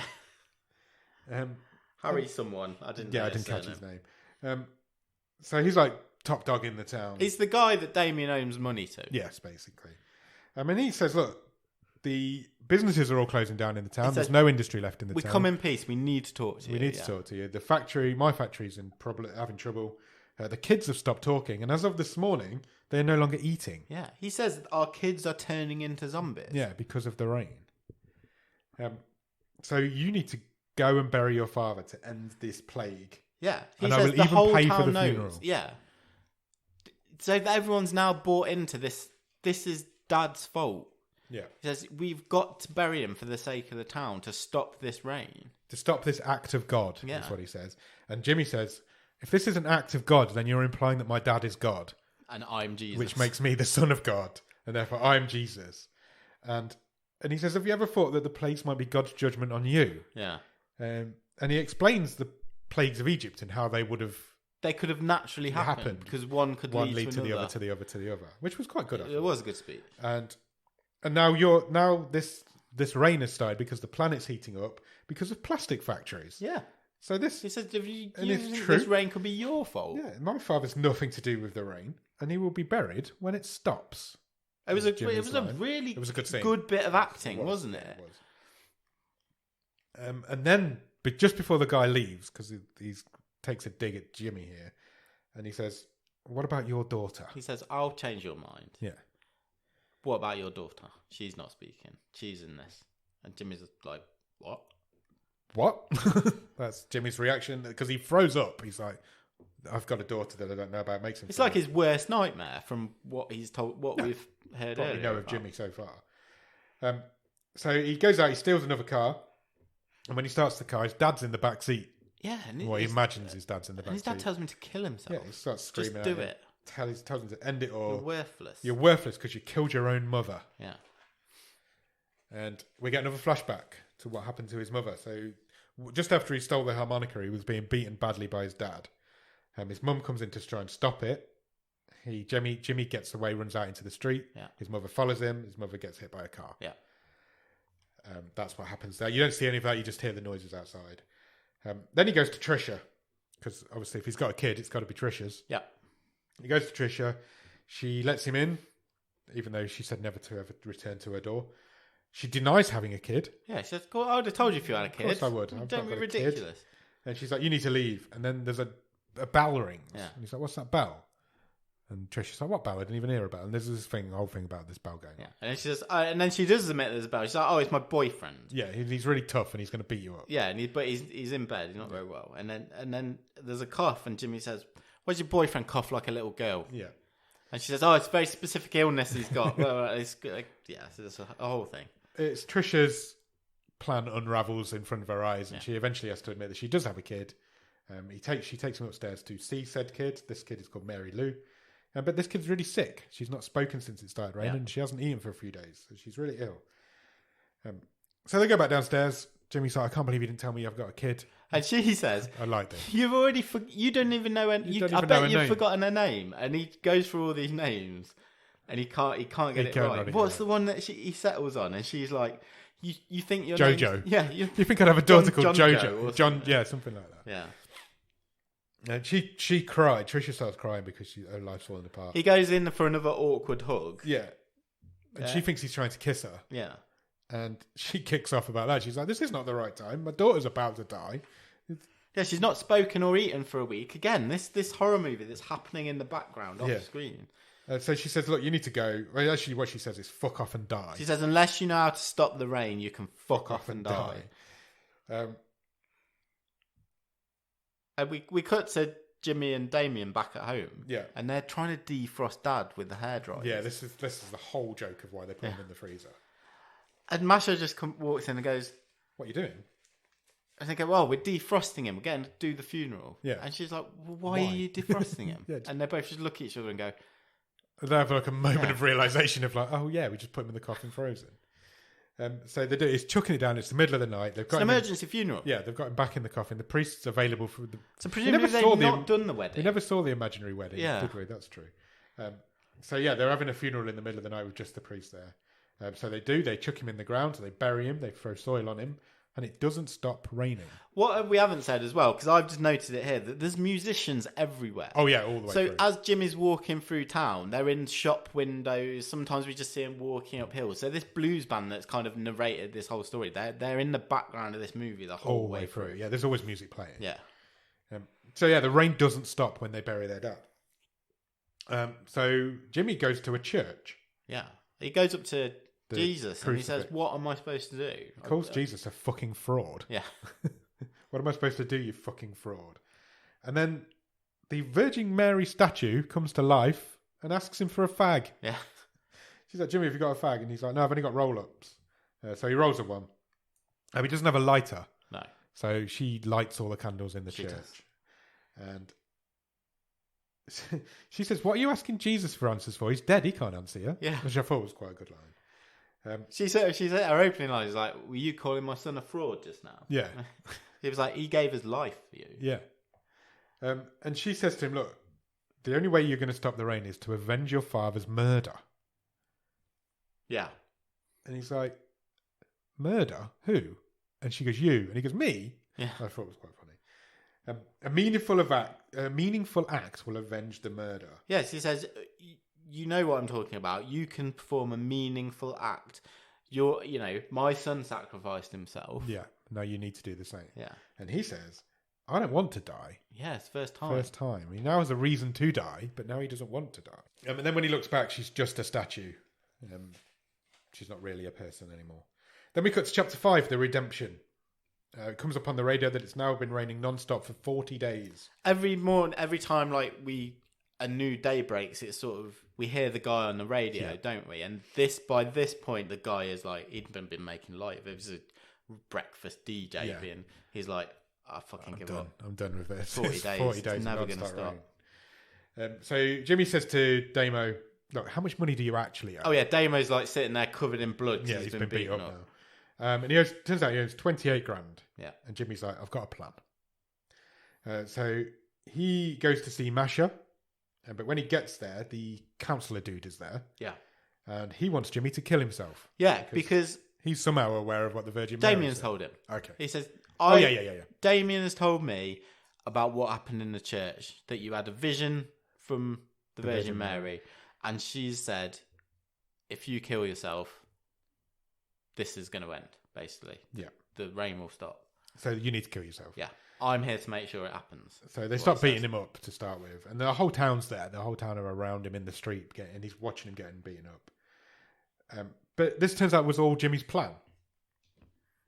Harry someone. I didn't catch his name. So he's like top dog in the town. He's the guy that Damien owes money to. Yes, basically. And he says, look, the businesses are all closing down in the town. There's no industry left in the town. We come in peace. We need to talk to you. We need to talk to you. The factory, my factory's having trouble. The kids have stopped talking. And as of this morning, they're no longer eating. Yeah. He says that our kids are turning into zombies. Yeah, because of the rain. So you need to go and bury your father to end this plague. Yeah. And I will even pay for the funeral. Yeah. So everyone's now bought into this. This is Dad's fault. Yeah. He says, we've got to bury him for the sake of the town to stop this rain. To stop this act of God, yeah. That's what he says. And Jimmy says, if this is an act of God, then you're implying that my dad is God. And I'm Jesus. Which makes me the son of God. And therefore I'm Jesus. And he says, have you ever thought that the plagues might be God's judgment on you? Yeah. And he explains the plagues of Egypt and how they would have... They could have naturally happened because one could lead to the other, to the other, to the other, which was quite good. It was a good speech. And now this rain has started because the planet's heating up because of plastic factories. Yeah. So this... He says, true. This rain could be your fault. Yeah, my father's nothing to do with the rain, and he will be buried when it stops. It was a really good bit of acting, wasn't it? It was. And then, but just before the guy leaves, because he takes a dig at Jimmy here, and he says, what about your daughter? He says, I'll change your mind. Yeah. What about your daughter? She's not speaking. She's in this. And Jimmy's like, what? What? That's Jimmy's reaction, because he froze up. He's like, I've got a daughter that I don't know about. Makes him. It's like his worst nightmare from what he's told, we've heard probably earlier. Know of Jimmy so far. So he goes out, he steals another car, and when he starts the car, his dad's in the back seat. Yeah. Well, he imagines his dad's in the back seat. His dad tells him to kill himself. Yeah, he starts screaming Just do it. Tells him to end it all. You're worthless. You're worthless because you killed your own mother. Yeah. And we get another flashback to what happened to his mother. So just after he stole the harmonica, he was being beaten badly by his dad. His mum comes in to try and stop it. Jimmy gets away, runs out into the street. Yeah. His mother follows him. His mother gets hit by a car. Yeah. That's what happens there. You don't see any of that. You just hear the noises outside. Then he goes to Trisha, because obviously if he's got a kid, it's got to be Trisha's. Yeah. He goes to Trisha. She lets him in, even though she said never to ever return to her door. She denies having a kid. Yeah, she says, I would have told you if you had a kid. Of course I would. Don't be ridiculous. And she's like, you need to leave. And then there's a bell rings. Yeah. And he's like, what's that bell? And Trisha's like, what bell? I didn't even hear a bell. And there's this whole thing about this bell going on. And she says, and then she does admit there's a bell. She's like, it's my boyfriend. Yeah, he's really tough and he's going to beat you up. Yeah, but he's in bed. He's not very well. And then there's a cough, and Jimmy says, why does your boyfriend cough like a little girl? Yeah. And she says, it's a very specific illness he's got. It's like, so there's a whole thing. It's Trisha's plan unravels in front of her eyes, and she eventually has to admit that she does have a kid. She takes him upstairs to see said kid. This kid is called Mary Lou. But this kid's really sick. She's not spoken since it started raining, and she hasn't eaten for a few days. So she's really ill. So they go back downstairs. Jimmy's like, I can't believe you didn't tell me I've got a kid. And she says, I like this. You've already you don't even know I bet you've forgotten her name. And he goes through all these names and he can't get it right. What's the one that he settles on? And she's like, you think your Jojo. Yeah. You think I'd have a daughter called Jojo? John, yeah, something like that. Yeah. And she cried. Trisha starts crying because her life's falling apart. He goes in for another awkward hug. Yeah. And she thinks he's trying to kiss her. Yeah. And she kicks off about that. She's like, this is not the right time. My daughter's about to die. Yeah, she's not spoken or eaten for a week. Again, this horror movie that's happening in the background off screen. So she says, look, you need to go. Well, actually, what she says is fuck off and die. She says, unless you know how to stop the rain, you can fuck off and die. And we cut to Jimmy and Damien back at home. Yeah. And they're trying to defrost Dad with the hairdryer. Yeah, this is the whole joke of why they put him in the freezer. And Masha just walks in and goes, what are you doing? And they go, well, we're defrosting him. We're going to do the funeral. Yeah. And she's like, well, why are you defrosting him? And they both just look at each other and go... They have like a moment of realisation of like, oh yeah, we just put him in the coffin frozen. So they do is chucking it down. It's the middle of the night. They've got it's an emergency funeral. Yeah, they've got him back in the coffin. The priest's available for the... So presumably they've not done the wedding. They never saw the imaginary wedding, did we? That's true. So yeah, they're having a funeral in the middle of the night with just the priest there. So they do. They chuck him in the ground. So they bury him. They throw soil on him. And it doesn't stop raining. What we haven't said as well, because I've just noted it here, that there's musicians everywhere. Oh, yeah, all the way through. So as Jimmy's walking through town, they're in shop windows. Sometimes we just see him walking up hills. So this blues band that's kind of narrated this whole story, they're in the background of this movie the whole way through. Yeah, there's always music playing. Yeah. So, yeah, the rain doesn't stop when they bury their dad. So Jimmy goes to a church. Yeah. He goes up to Jesus and he says, what am I supposed to do? He calls Jesus a fucking fraud. Yeah. What am I supposed to do, you fucking fraud? And then the Virgin Mary statue comes to life and asks him for a fag. Yeah. She's like, Jimmy, have you got a fag? And he's like, no, I've only got roll-ups. So he rolls her one. And he doesn't have a lighter. No. So she lights all the candles in the church. Does. And she says, what are you asking Jesus for answers for? He's dead. He can't answer you. Yeah. Which I thought was quite a good line. She said her opening line is like, were you calling my son a fraud just now? Yeah. He was like, he gave his life for you. Yeah. And she says to him, look, the only way you're going to stop the rain is to avenge your father's murder. Yeah. And he's like, murder? Who? And she goes, you. And he goes, me? Yeah. I thought it was quite funny. A meaningful act will avenge the murder. Yes, he says, you know what I'm talking about. You can perform a meaningful act. My son sacrificed himself. Yeah. Now you need to do the same. Yeah. And he says, I don't want to die. Yeah, it's first time. First time. He now has a reason to die, but now he doesn't want to die. And then when he looks back, she's just a statue. She's not really a person anymore. Then we cut to chapter 5, the redemption. It comes up on the radio that it's now been raining non-stop for 40 days. Every morning, every time a new day breaks, it's sort of, we hear the guy on the radio, don't we? And by this point, the guy is like, he'd been making light of it. It was a breakfast DJ, and he's like, I fucking give up. I'm done with this. 40 days. 40 days. It's never going to stop. So Jimmy says to Damo, look, how much money do you actually owe? Oh, yeah. Damo's like sitting there covered in blood. Yeah, he's been beat up now. And turns out he owes 28 grand. Yeah. And Jimmy's like, I've got a plan. So he goes to see Masha. But when he gets there, the counsellor dude is there. Yeah. And he wants Jimmy to kill himself. Yeah, because he's somehow aware of what the Virgin Mary Damien's told him. Okay. He says, yeah. Damien has told me about what happened in the church, that you had a vision from the Virgin Mary. And she said, if you kill yourself, this is going to end, basically. Yeah. The rain will stop. So you need to kill yourself. Yeah. I'm here to make sure it happens. So they start beating him up to start with. And the whole town's there. The whole town are around him in the street, and he's watching him getting beaten up. But this turns out was all Jimmy's plan.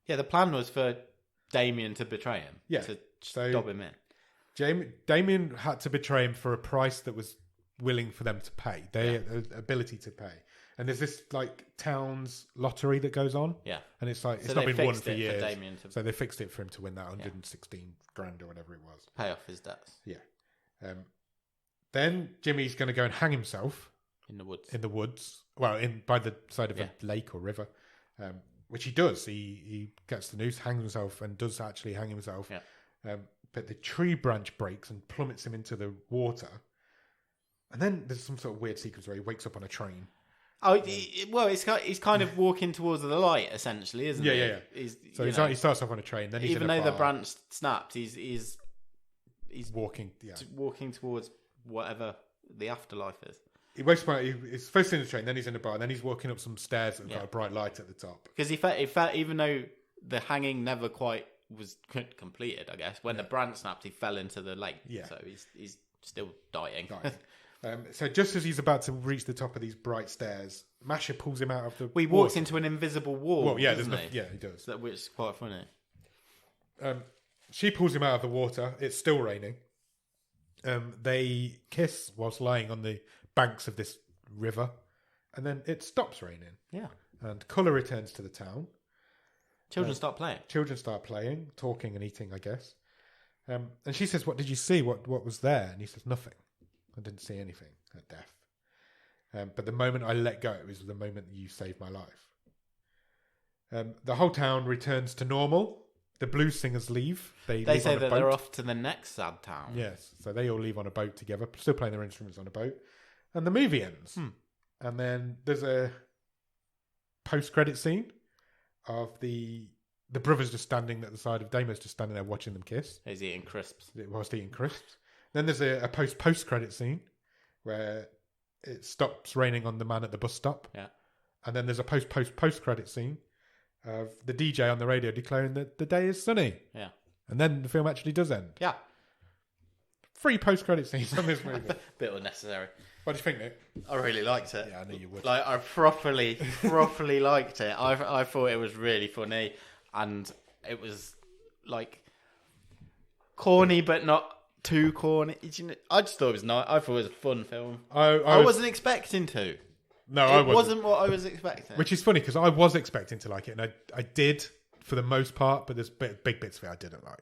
Yeah, the plan was for Damien to betray him. Yeah. To stop him in. Damien had to betray him for a price that was willing for them to pay. Their ability to pay. And there's this town's lottery that goes on. Yeah. And it's like, it's not been won for years. For so they fixed it for him to win that 116 grand or whatever it was. Pay off his debts. Yeah. Then Jimmy's going to go and hang himself. In the woods. In the woods. Well, by the side of a lake or river. Which he does. He gets the noose, hangs himself, and does actually hang himself. Yeah. But the tree branch breaks and plummets him into the water. And then there's some sort of weird sequence where he wakes up on a train. Oh, well, he's kind of walking towards the light, essentially, isn't he? Yeah. So he starts off on a train. Then even though the branch snapped, he's walking. Yeah. Walking towards whatever the afterlife is. He wakes up. He's first in the train, then he's in a bar, then he's walking up some stairs and got a bright light at the top. Because he felt, even though the hanging never quite was completed, I guess when the branch snapped, he fell into the lake. Yeah. So he's still dying. So just as he's about to reach the top of these bright stairs, Masha pulls him out of the. He walks into an invisible wall. Well, yeah, doesn't he? Yeah, he does. Which is quite funny. She pulls him out of the water. It's still raining. They kiss whilst lying on the banks of this river, and then it stops raining. Yeah. And colour returns to the town. Children start playing. Children start playing, talking and eating, I guess. And she says, "What did you see? What was there?" And he says, "Nothing. I didn't see anything at death. But the moment I let go, it was the moment that you saved my life." The whole town returns to normal. The blues singers leave. They say that they're off to the next sad town. Yes, so they all leave on a boat together, still playing their instruments on a boat. And the movie ends. And then there's a post-credit scene of the brothers just standing at the side of Damo's just standing there watching them kiss. He's eating crisps. Whilst eating crisps. Then there's a post-credit scene where it stops raining on the man at the bus stop. Yeah. And then there's a post-credit scene of the DJ on the radio declaring that the day is sunny. Yeah. And then the film actually does end. Yeah. 3 post-credit scenes on this movie. Bit unnecessary. What do you think, Nick? I really liked it. Yeah, I knew you would. Like, I properly liked it. I thought it was really funny, and it was like corny, but not too corny. I just thought it was nice. I thought it was a fun film. I wasn't expecting to. No, I wasn't what I was expecting. Which is funny because I was expecting to like it, and I did for the most part, but there's big bits of it I didn't like.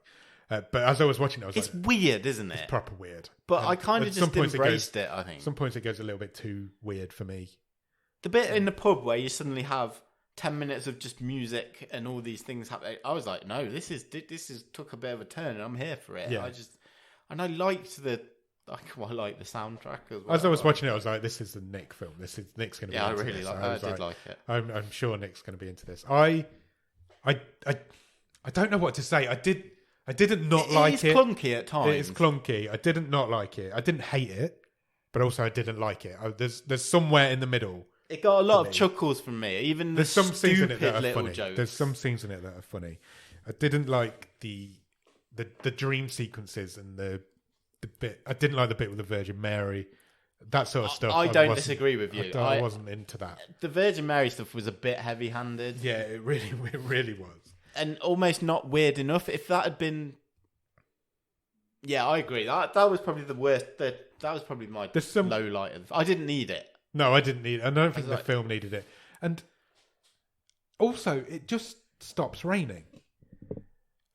But as I was watching it, I was it's weird, isn't it? It's proper weird. But I kind of just embraced it, I think. Some points it goes a little bit too weird for me. The bit in the pub where you suddenly have 10 minutes of just music and all these things happening, I was like, no, this is took a bit of a turn, and I'm here for it. Yeah. I liked the soundtrack as well. As I was watching it, I was like, this is a Nick film. Nick's going to be into I really this. I did like it. I'm sure Nick's going to be into this. I don't know what to say. I didn't not like it. It's clunky at times. It is clunky. I didn't not like it. I didn't hate it, but also I didn't like it. There's somewhere in the middle. It got a lot of chuckles from me. Even there's some scenes in it that are funny. Jokes. There's some scenes in it that are funny. I didn't like the dream sequences and the bit. I didn't like the bit with the Virgin Mary. That sort of stuff. I don't disagree with you. I wasn't into that. The Virgin Mary stuff was a bit heavy-handed. Yeah, it really was. And almost not weird enough. If that had been, yeah, I agree. That was probably the worst. That was probably my low light. I didn't need it. No, I didn't need it. I don't think the film needed it. And also, it just stops raining,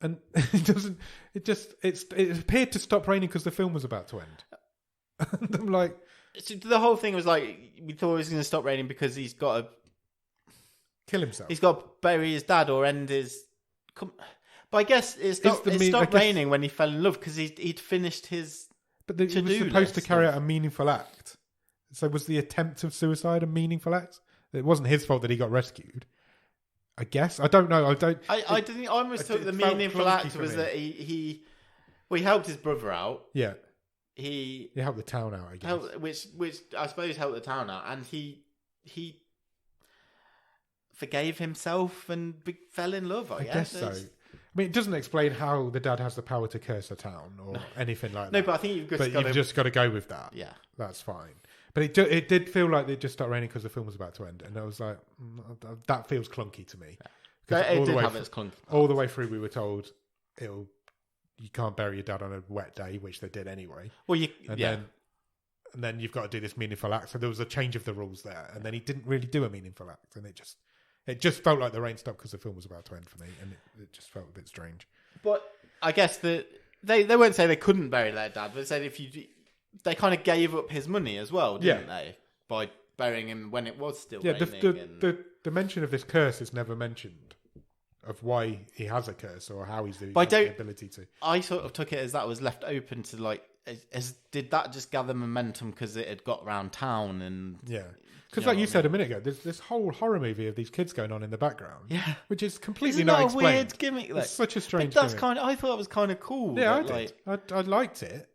and it doesn't. It appeared to stop raining because the film was about to end. And I'm like, so the whole thing was like we thought it was going to stop raining because he's got to kill himself. He's got to bury his dad or end his. But I guess it stopped raining when he fell in love because he'd finished his. But he was supposed to carry out a meaningful act. So was the attempt of suicide a meaningful act? It wasn't his fault that he got rescued. I guess I don't know. I almost thought the meaningful act was that he helped his brother out. Yeah. He helped the town out. I guess which I suppose helped the town out, and he forgave himself and fell in love. I guess so. I mean, it doesn't explain how the dad has the power to curse a town or anything like that. No, but I think you've just got to go with that. Yeah, that's fine. But it did feel like it just started raining because the film was about to end, and I was like, that feels clunky to me. Yeah. It did have its clunky. All the way through, we were told you can't bury your dad on a wet day, which they did anyway. Well, and then you've got to do this meaningful act. So there was a change of the rules there, and then he didn't really do a meaningful act, and it just felt like the rain stopped because the film was about to end for me, and it just felt a bit strange. But I guess that they won't say they couldn't bury their dad, but they said they kind of gave up his money as well, didn't they? By burying him when it was still raining. The mention of this curse is never mentioned, of why he has a curse or how he's the ability to. I sort of took it as that was left open to like, did that just gather momentum because it had got around town and because like you said a minute ago, there's this whole horror movie of these kids going on in the background, which is completely not explained. A weird gimmick. Like, it's such a strange. But I thought it was kind of cool. Yeah, I liked it.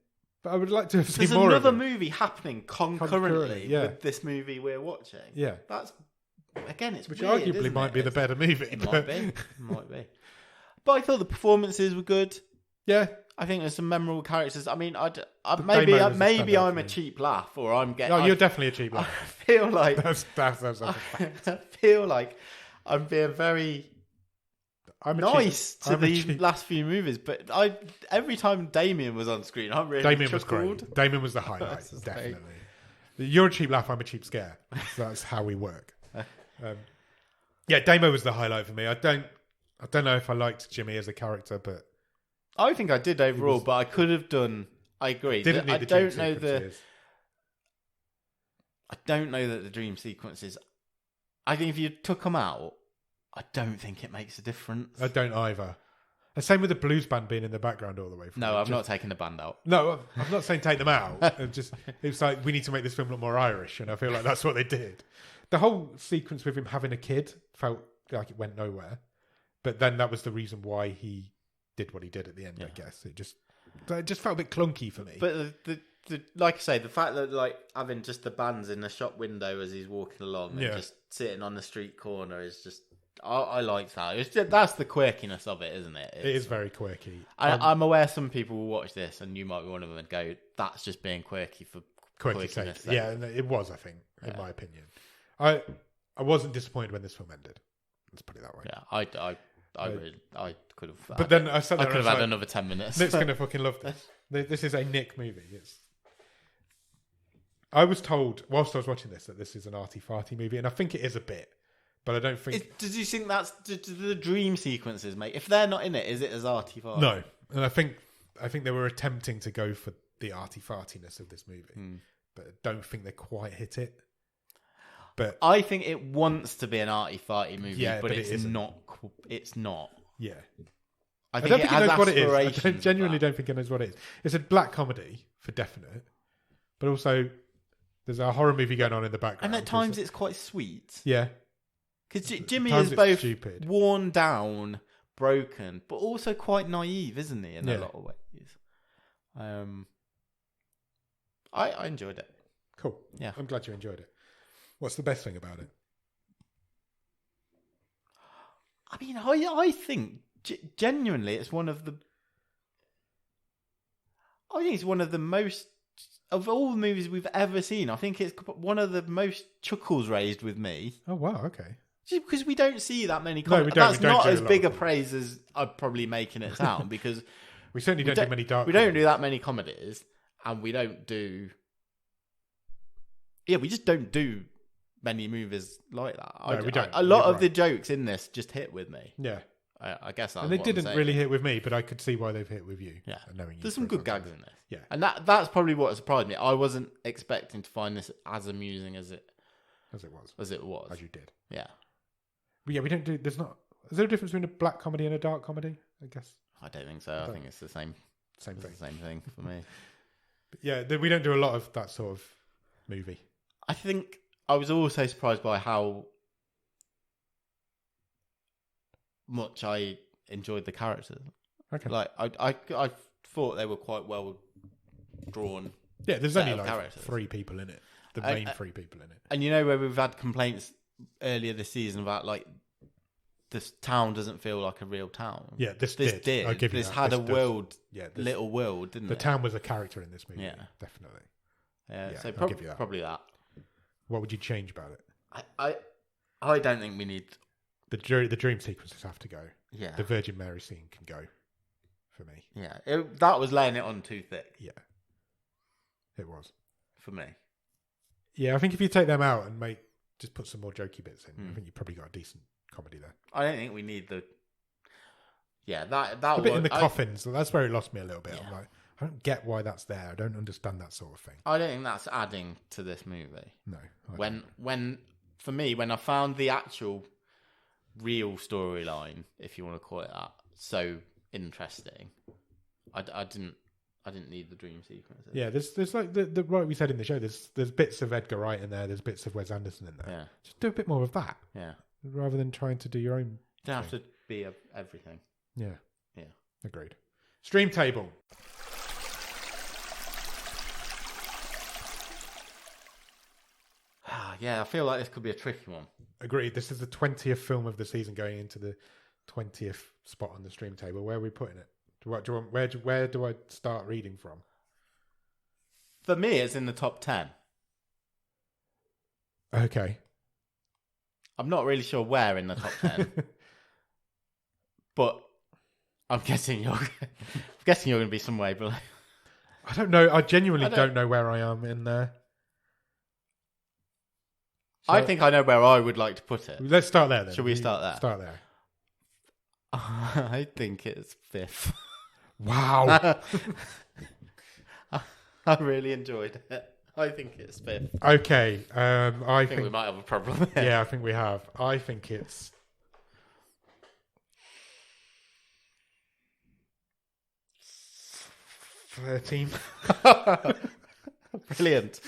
But I would like to have seen more of it. There's another movie happening concurrently with this movie we're watching. Yeah. That's, again, it's which weird, arguably might be the better movie. It might be. But I thought the performances were good. Yeah. I think there's some memorable characters. I mean, maybe I'm a cheap laugh, or I'm getting... No, you're definitely a cheap laugh. I feel like... that's I feel like I'm being very... nice to these last few movies, but every time Damien was on screen, I really Damien chuckled. was great. Damien was the highlight, definitely. You're a cheap laugh, I'm a cheap scare. That's how we work. Damo was the highlight for me. I don't know if I liked Jimmy as a character, but I think I did overall. But I could have done. I agree. I don't know that the dream sequences. I think if you took them out, I don't think it makes a difference. I don't either. The same with the blues band being in the background all the way. No, I'm not taking the band out. No, I'm not saying take them out. It's like we need to make this film look more Irish, and I feel like that's what they did. the whole sequence with him having a kid felt like it went nowhere. But then that was the reason why he did what he did at the end, I guess. It just felt a bit clunky for me. But the like I say, the fact that like having just the bands in the shop window as he's walking along and just sitting on the street corner is just, I like that. It's just, that's the quirkiness of it, isn't it? It is very quirky. I'm aware some people will watch this and you might be one of them and go, that's just being quirky for quirkiness sake. Yeah, it was, I think, in my opinion. I wasn't disappointed when this film ended. Let's put it that way. Yeah, I could have. But then I could have had another 10 minutes. Nick's gonna fucking love this. This is a Nick movie. I was told whilst I was watching this that this is an arty-farty movie, and I think it is a bit, but I don't think. Did you think that's the dream sequences, mate? If they're not in it, is it as arty-farty? No, and I think they were attempting to go for the arty-fartiness of this movie, but I don't think they quite hit it. But I think it wants to be an arty-farty movie, but it's not. It's not. Yeah. I don't think it knows what it is. I genuinely genuinely don't think it knows what it is. It's a black comedy for definite, but also there's a horror movie going on in the background. And at times it's quite sweet. Yeah. Because Jimmy is both stupid, worn down, broken, but also quite naive, isn't he, in a lot of ways? I enjoyed it. Cool. Yeah. I'm glad you enjoyed it. What's the best thing about it? I mean, I think genuinely it's one of the... I think it's one of the most... Of all the movies we've ever seen, I think it's one of the most chuckles raised with me. Oh, wow, okay. Just because we don't see that many comedies. No, that's not as big a praise as I'm probably making it sound, because... we certainly don't do many dark We don't do that many comedies, and we don't do... Yeah, we just don't do many movies like that. No, we don't. A lot of the jokes in this just hit with me. Yeah. I guess that's and they didn't really hit with me, but I could see why they've hit with you. Yeah. Knowing There's some good gags in this. Yeah. And that's probably what surprised me. I wasn't expecting to find this as amusing as it was. As you did. Yeah. But yeah, we don't do... Is there a difference between a black comedy and a dark comedy? I guess. I don't think so. I think it's the same. Same thing. It's the same thing for me. But yeah, we don't do a lot of that sort of movie. I think I was also surprised by how much I enjoyed the characters. Okay. Like I thought they were quite well drawn. Yeah, there's only like characters. 3 people in it. The main 3 people in it. And you know where we've had complaints earlier this season about like this town doesn't feel like a real town. Yeah, this did. I'll give you this that. had this a does. world, yeah, little world, didn't the it? The town was a character in this movie. Yeah, definitely. Yeah, so I'll give you that. Probably that. What would you change about it? I don't think we need the dream sequences have to go. Yeah, the Virgin Mary scene can go for me. Yeah, that was laying it on too thick. Yeah, it was for me. Yeah, I think if you take them out and just put some more jokey bits in, I think you probably got a decent comedy there. I don't think we need the. Yeah, that the bit in the coffins. That's where it lost me a little bit. Yeah. I'm like, I don't get why that's there. I don't understand that sort of thing. I don't think that's adding to this movie. No. When for me, when I found the actual real storyline, if you want to call it that, so interesting, I didn't need the dream sequences. Yeah, there's like the right we said in the show. There's bits of Edgar Wright in there. There's bits of Wes Anderson in there. Yeah, just do a bit more of that. Yeah, rather than trying to do your own. You don't have to be everything. Yeah. Yeah. Agreed. Stream table. Yeah, I feel like this could be a tricky one. Agreed. This is the 20th film of the season going into the 20th spot on the stream table. Where are we putting it? Where do I start reading from? For me, it's in the top 10. Okay. I'm not really sure where in the top 10. But I'm guessing you're going to be some way below. I don't know. I genuinely don't know where I am in there. I think I know where I would like to put it. Let's start there then. Should we start there? Start there. I think it's 5th. Wow. I really enjoyed it. I think it's 5th. Okay. I think we might have a problem here. Yeah, I think we have. I think it's 13. Brilliant.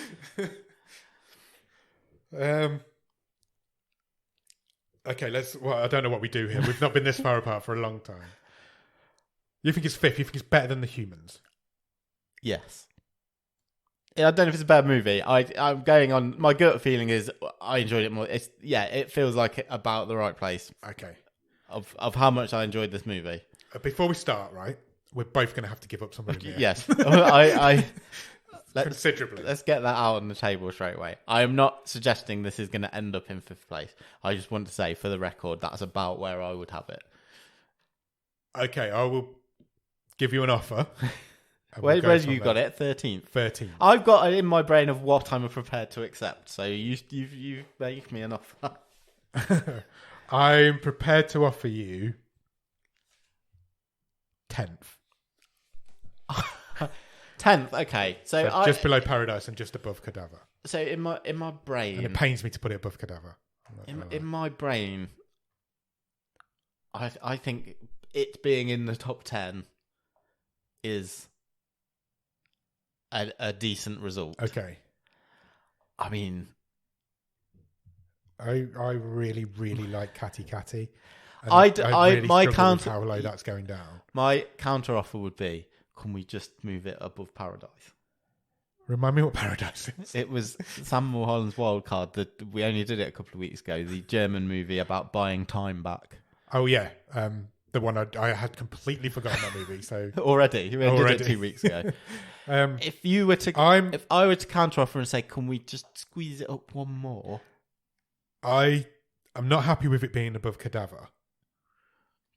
Okay, well, I don't know what we do here. We've not been this far apart for a long time. You think it's fifth? You think it's better than The Humans? Yes. Yeah, I don't know if it's a bad movie. I'm going on. My gut feeling is I enjoyed it more. It feels like about the right place. Okay. Of how much I enjoyed this movie. Before we start, right, we're both going to have to give up something. Yes. Considerably. Let's get that out on the table straight away. I am not suggesting this is going to end up in fifth place. I just want to say, for the record, that's about where I would have it. Okay, I will give you an offer. Where have you got it? 13th. 13th. I've got it in my brain of what I'm prepared to accept. So you make me an offer. I'm prepared to offer you 10th. 10th, okay. So just below Paradise and just above Cadaver. So in my brain, and it pains me to put it above Cadaver. In my brain, I think it being in the top 10 is a decent result. Okay. I mean, I really, really like Catty Catty. My counter with how low that's going down. My counter offer would be, can we just move it above Paradise? Remind me what Paradise is. It was Sam Mulholland's Wild Card. That we only did it a couple of weeks ago. The German movie about buying time back. Oh yeah, the one I had completely forgotten that movie. So already, we did it 2 weeks ago. If I were to counter offer and say, can we just squeeze it up one more? I'm not happy with it being above Cadaver.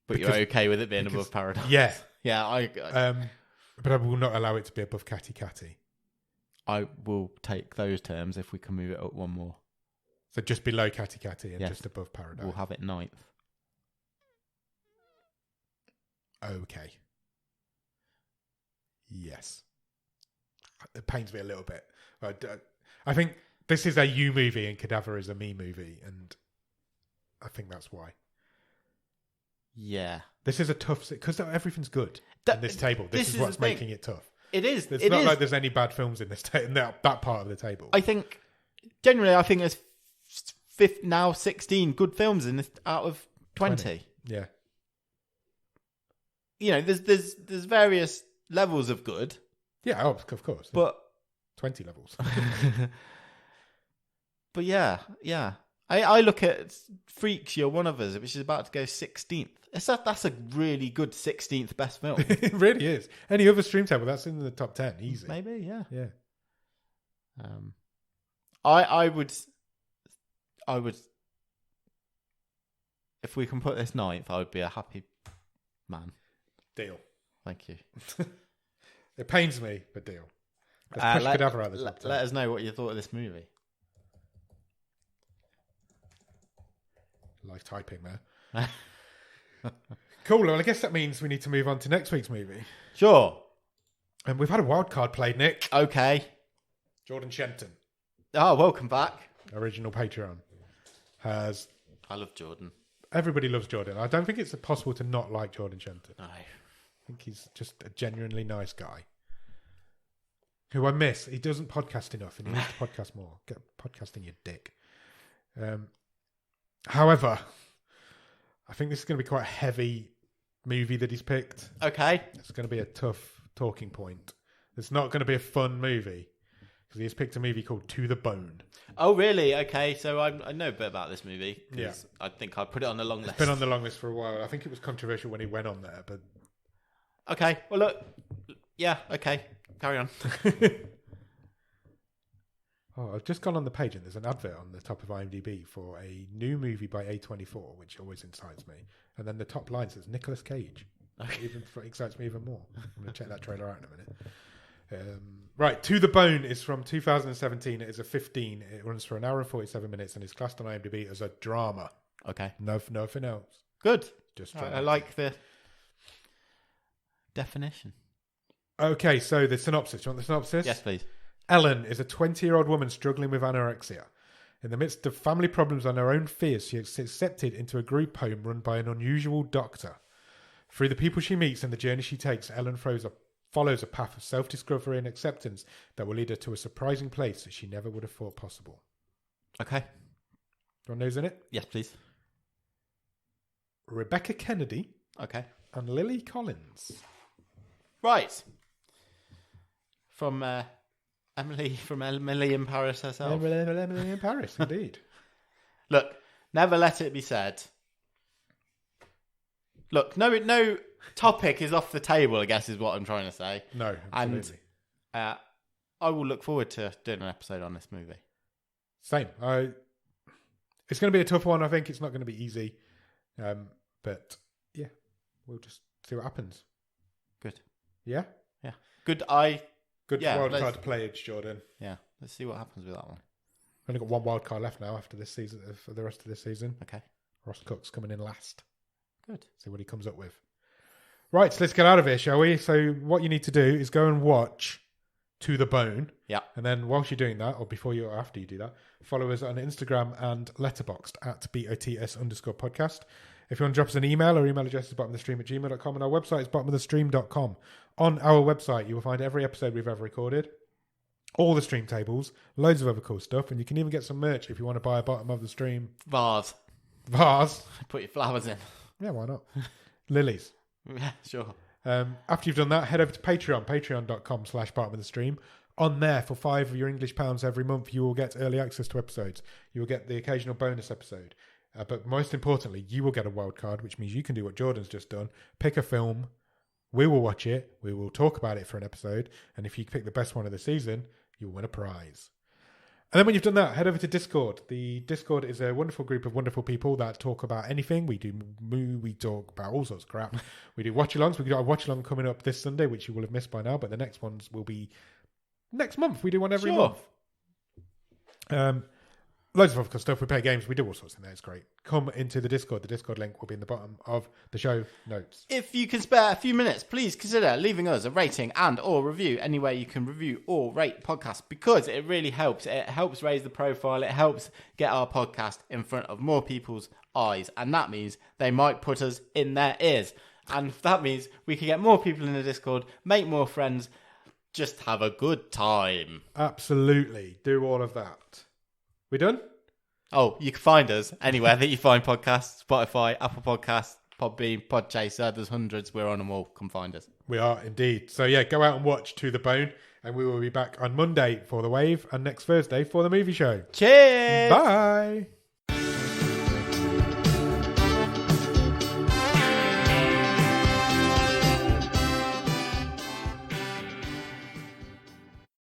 But you're okay with it being above Paradise? Yeah. Yeah, but I will not allow it to be above Catty Catty. I will take those terms if we can move it up one more. So just below Catty Catty and just above Paradise. We'll have it 9th. Okay. Yes. It pains me a little bit. I think this is a you movie and Cadaver is a me movie, and I think that's why. Yeah. This is a tough... Because everything's good in this table. This is what's making it tough. It is. It's not like there's any bad films in this in that part of the table. I think... Generally, I think there's 16 good films in this out of 20. Yeah. You know, there's various levels of good. Yeah, of course. But 20 levels. But yeah. I look at Freaks, You're One of Us, which is about to go 16th. That's a really good 16th best film. It really is. Any other stream table, that's in the top 10, easy. Maybe, yeah. Yeah. I would, if we can put this 9th, I would be a happy man. Deal. Thank you. It pains me, but deal. Let's push Cadaver out of the top 10. Let us know what you thought of this movie. Live typing there. Cool. Well, I guess that means we need to move on to next week's movie. Sure. And we've had a wild card played, Nick. Okay. Jordan Shenton. Oh, welcome back. Original Patreon. I love Jordan. Everybody loves Jordan. I don't think it's possible to not like Jordan Shenton. No. I think he's just a genuinely nice guy. Who I miss. He doesn't podcast enough and he needs to podcast more. Get podcasting, you dick. However, I think this is going to be quite a heavy movie that he's picked. Okay. It's going to be a tough talking point. It's not going to be a fun movie because he's picked a movie called To the Bone. Oh, really? Okay, so I know a bit about this movie. Yeah. I think I put it on the long list. It's been on the long list for a while. I think it was controversial when he went on there, but... Okay, well, look. Yeah, okay. Carry on. Oh, I've just gone on the page and there's an advert on the top of IMDb for a new movie by A24, which always excites me. And then the top line says Nicolas Cage. It excites me even more. I'm going to check that trailer out in a minute. Right, To the Bone is from 2017. It is a 15. It runs for an hour and 47 minutes and is classed on IMDb as a drama. Okay. Nothing else. Good. Just drama. I like the definition. Okay, so the synopsis. Do you want the synopsis? Yes, please. Ellen is a 20-year-old woman struggling with anorexia. In the midst of family problems and her own fears, she is accepted into a group home run by an unusual doctor. Through the people she meets and the journey she takes, Ellen follows a path of self-discovery and acceptance that will lead her to a surprising place that she never would have thought possible. Okay. Do you want those in it? Yes, please. Rebecca Kennedy, Okay. and Lily Collins. Right. From Emily in Paris herself. Emily in Paris, indeed. Look, never let it be said. Look, no topic is off the table, I guess is what I'm trying to say. No, absolutely. And I will look forward to doing an episode on this movie. Same. It's going to be a tough one. I think it's not going to be easy. But yeah, we'll just see what happens. Good. Yeah? Yeah. Good wildcard playage, Jordan. Yeah. Let's see what happens with that one. Only got one wildcard left now after this season, for the rest of this season. Okay. Ross Cook's coming in last. Good. See what he comes up with. Right, so let's get out of here, shall we? So what you need to do is go and watch To the Bone. Yeah. And then whilst you're doing that, or before you or after you do that, follow us on Instagram and Letterboxd at BOTS_podcast. If you want to drop us an email, our email address is bottomofthestream@gmail.com and our website is bottomofthestream.com. On our website, you will find every episode we've ever recorded, all the stream tables, loads of other cool stuff, and you can even get some merch if you want to buy a Bottom of the Stream Vase. Put your flowers in. Yeah, why not? Lilies. Yeah, sure. After you've done that, head over to Patreon, patreon.com/bottomofthestream. On there, for £5 of your English pounds every month, you will get early access to episodes. You will get the occasional bonus episode. But most importantly, you will get a wild card, which means you can do what Jordan's just done. Pick a film. We will watch it. We will talk about it for an episode. And if you pick the best one of the season, you'll win a prize. And then when you've done that, head over to Discord. The Discord is a wonderful group of wonderful people that talk about anything. We talk about all sorts of crap. We do watch-alongs. We've got a watch-along coming up this Sunday, which you will have missed by now, but the next ones will be next month. We do one every month. Loads of other stuff. We play games. We do all sorts in there. It's great. Come into the Discord. The Discord link will be in the bottom of the show notes. If you can spare a few minutes, please consider leaving us a rating and or review anywhere you can review or rate podcasts, because it really helps. It helps raise the profile. It helps get our podcast in front of more people's eyes. And that means they might put us in their ears. And that means we can get more people in the Discord, make more friends, just have a good time. Absolutely. Do all of that. We done? Oh, you can find us anywhere that you find podcasts. Spotify, Apple Podcasts, Podbean, Podchaser. There's hundreds. We're on them all. Come find us. We are indeed. So yeah, go out and watch To the Bone, and we will be back on Monday for The Wave and next Thursday for the movie show. Cheers! Bye!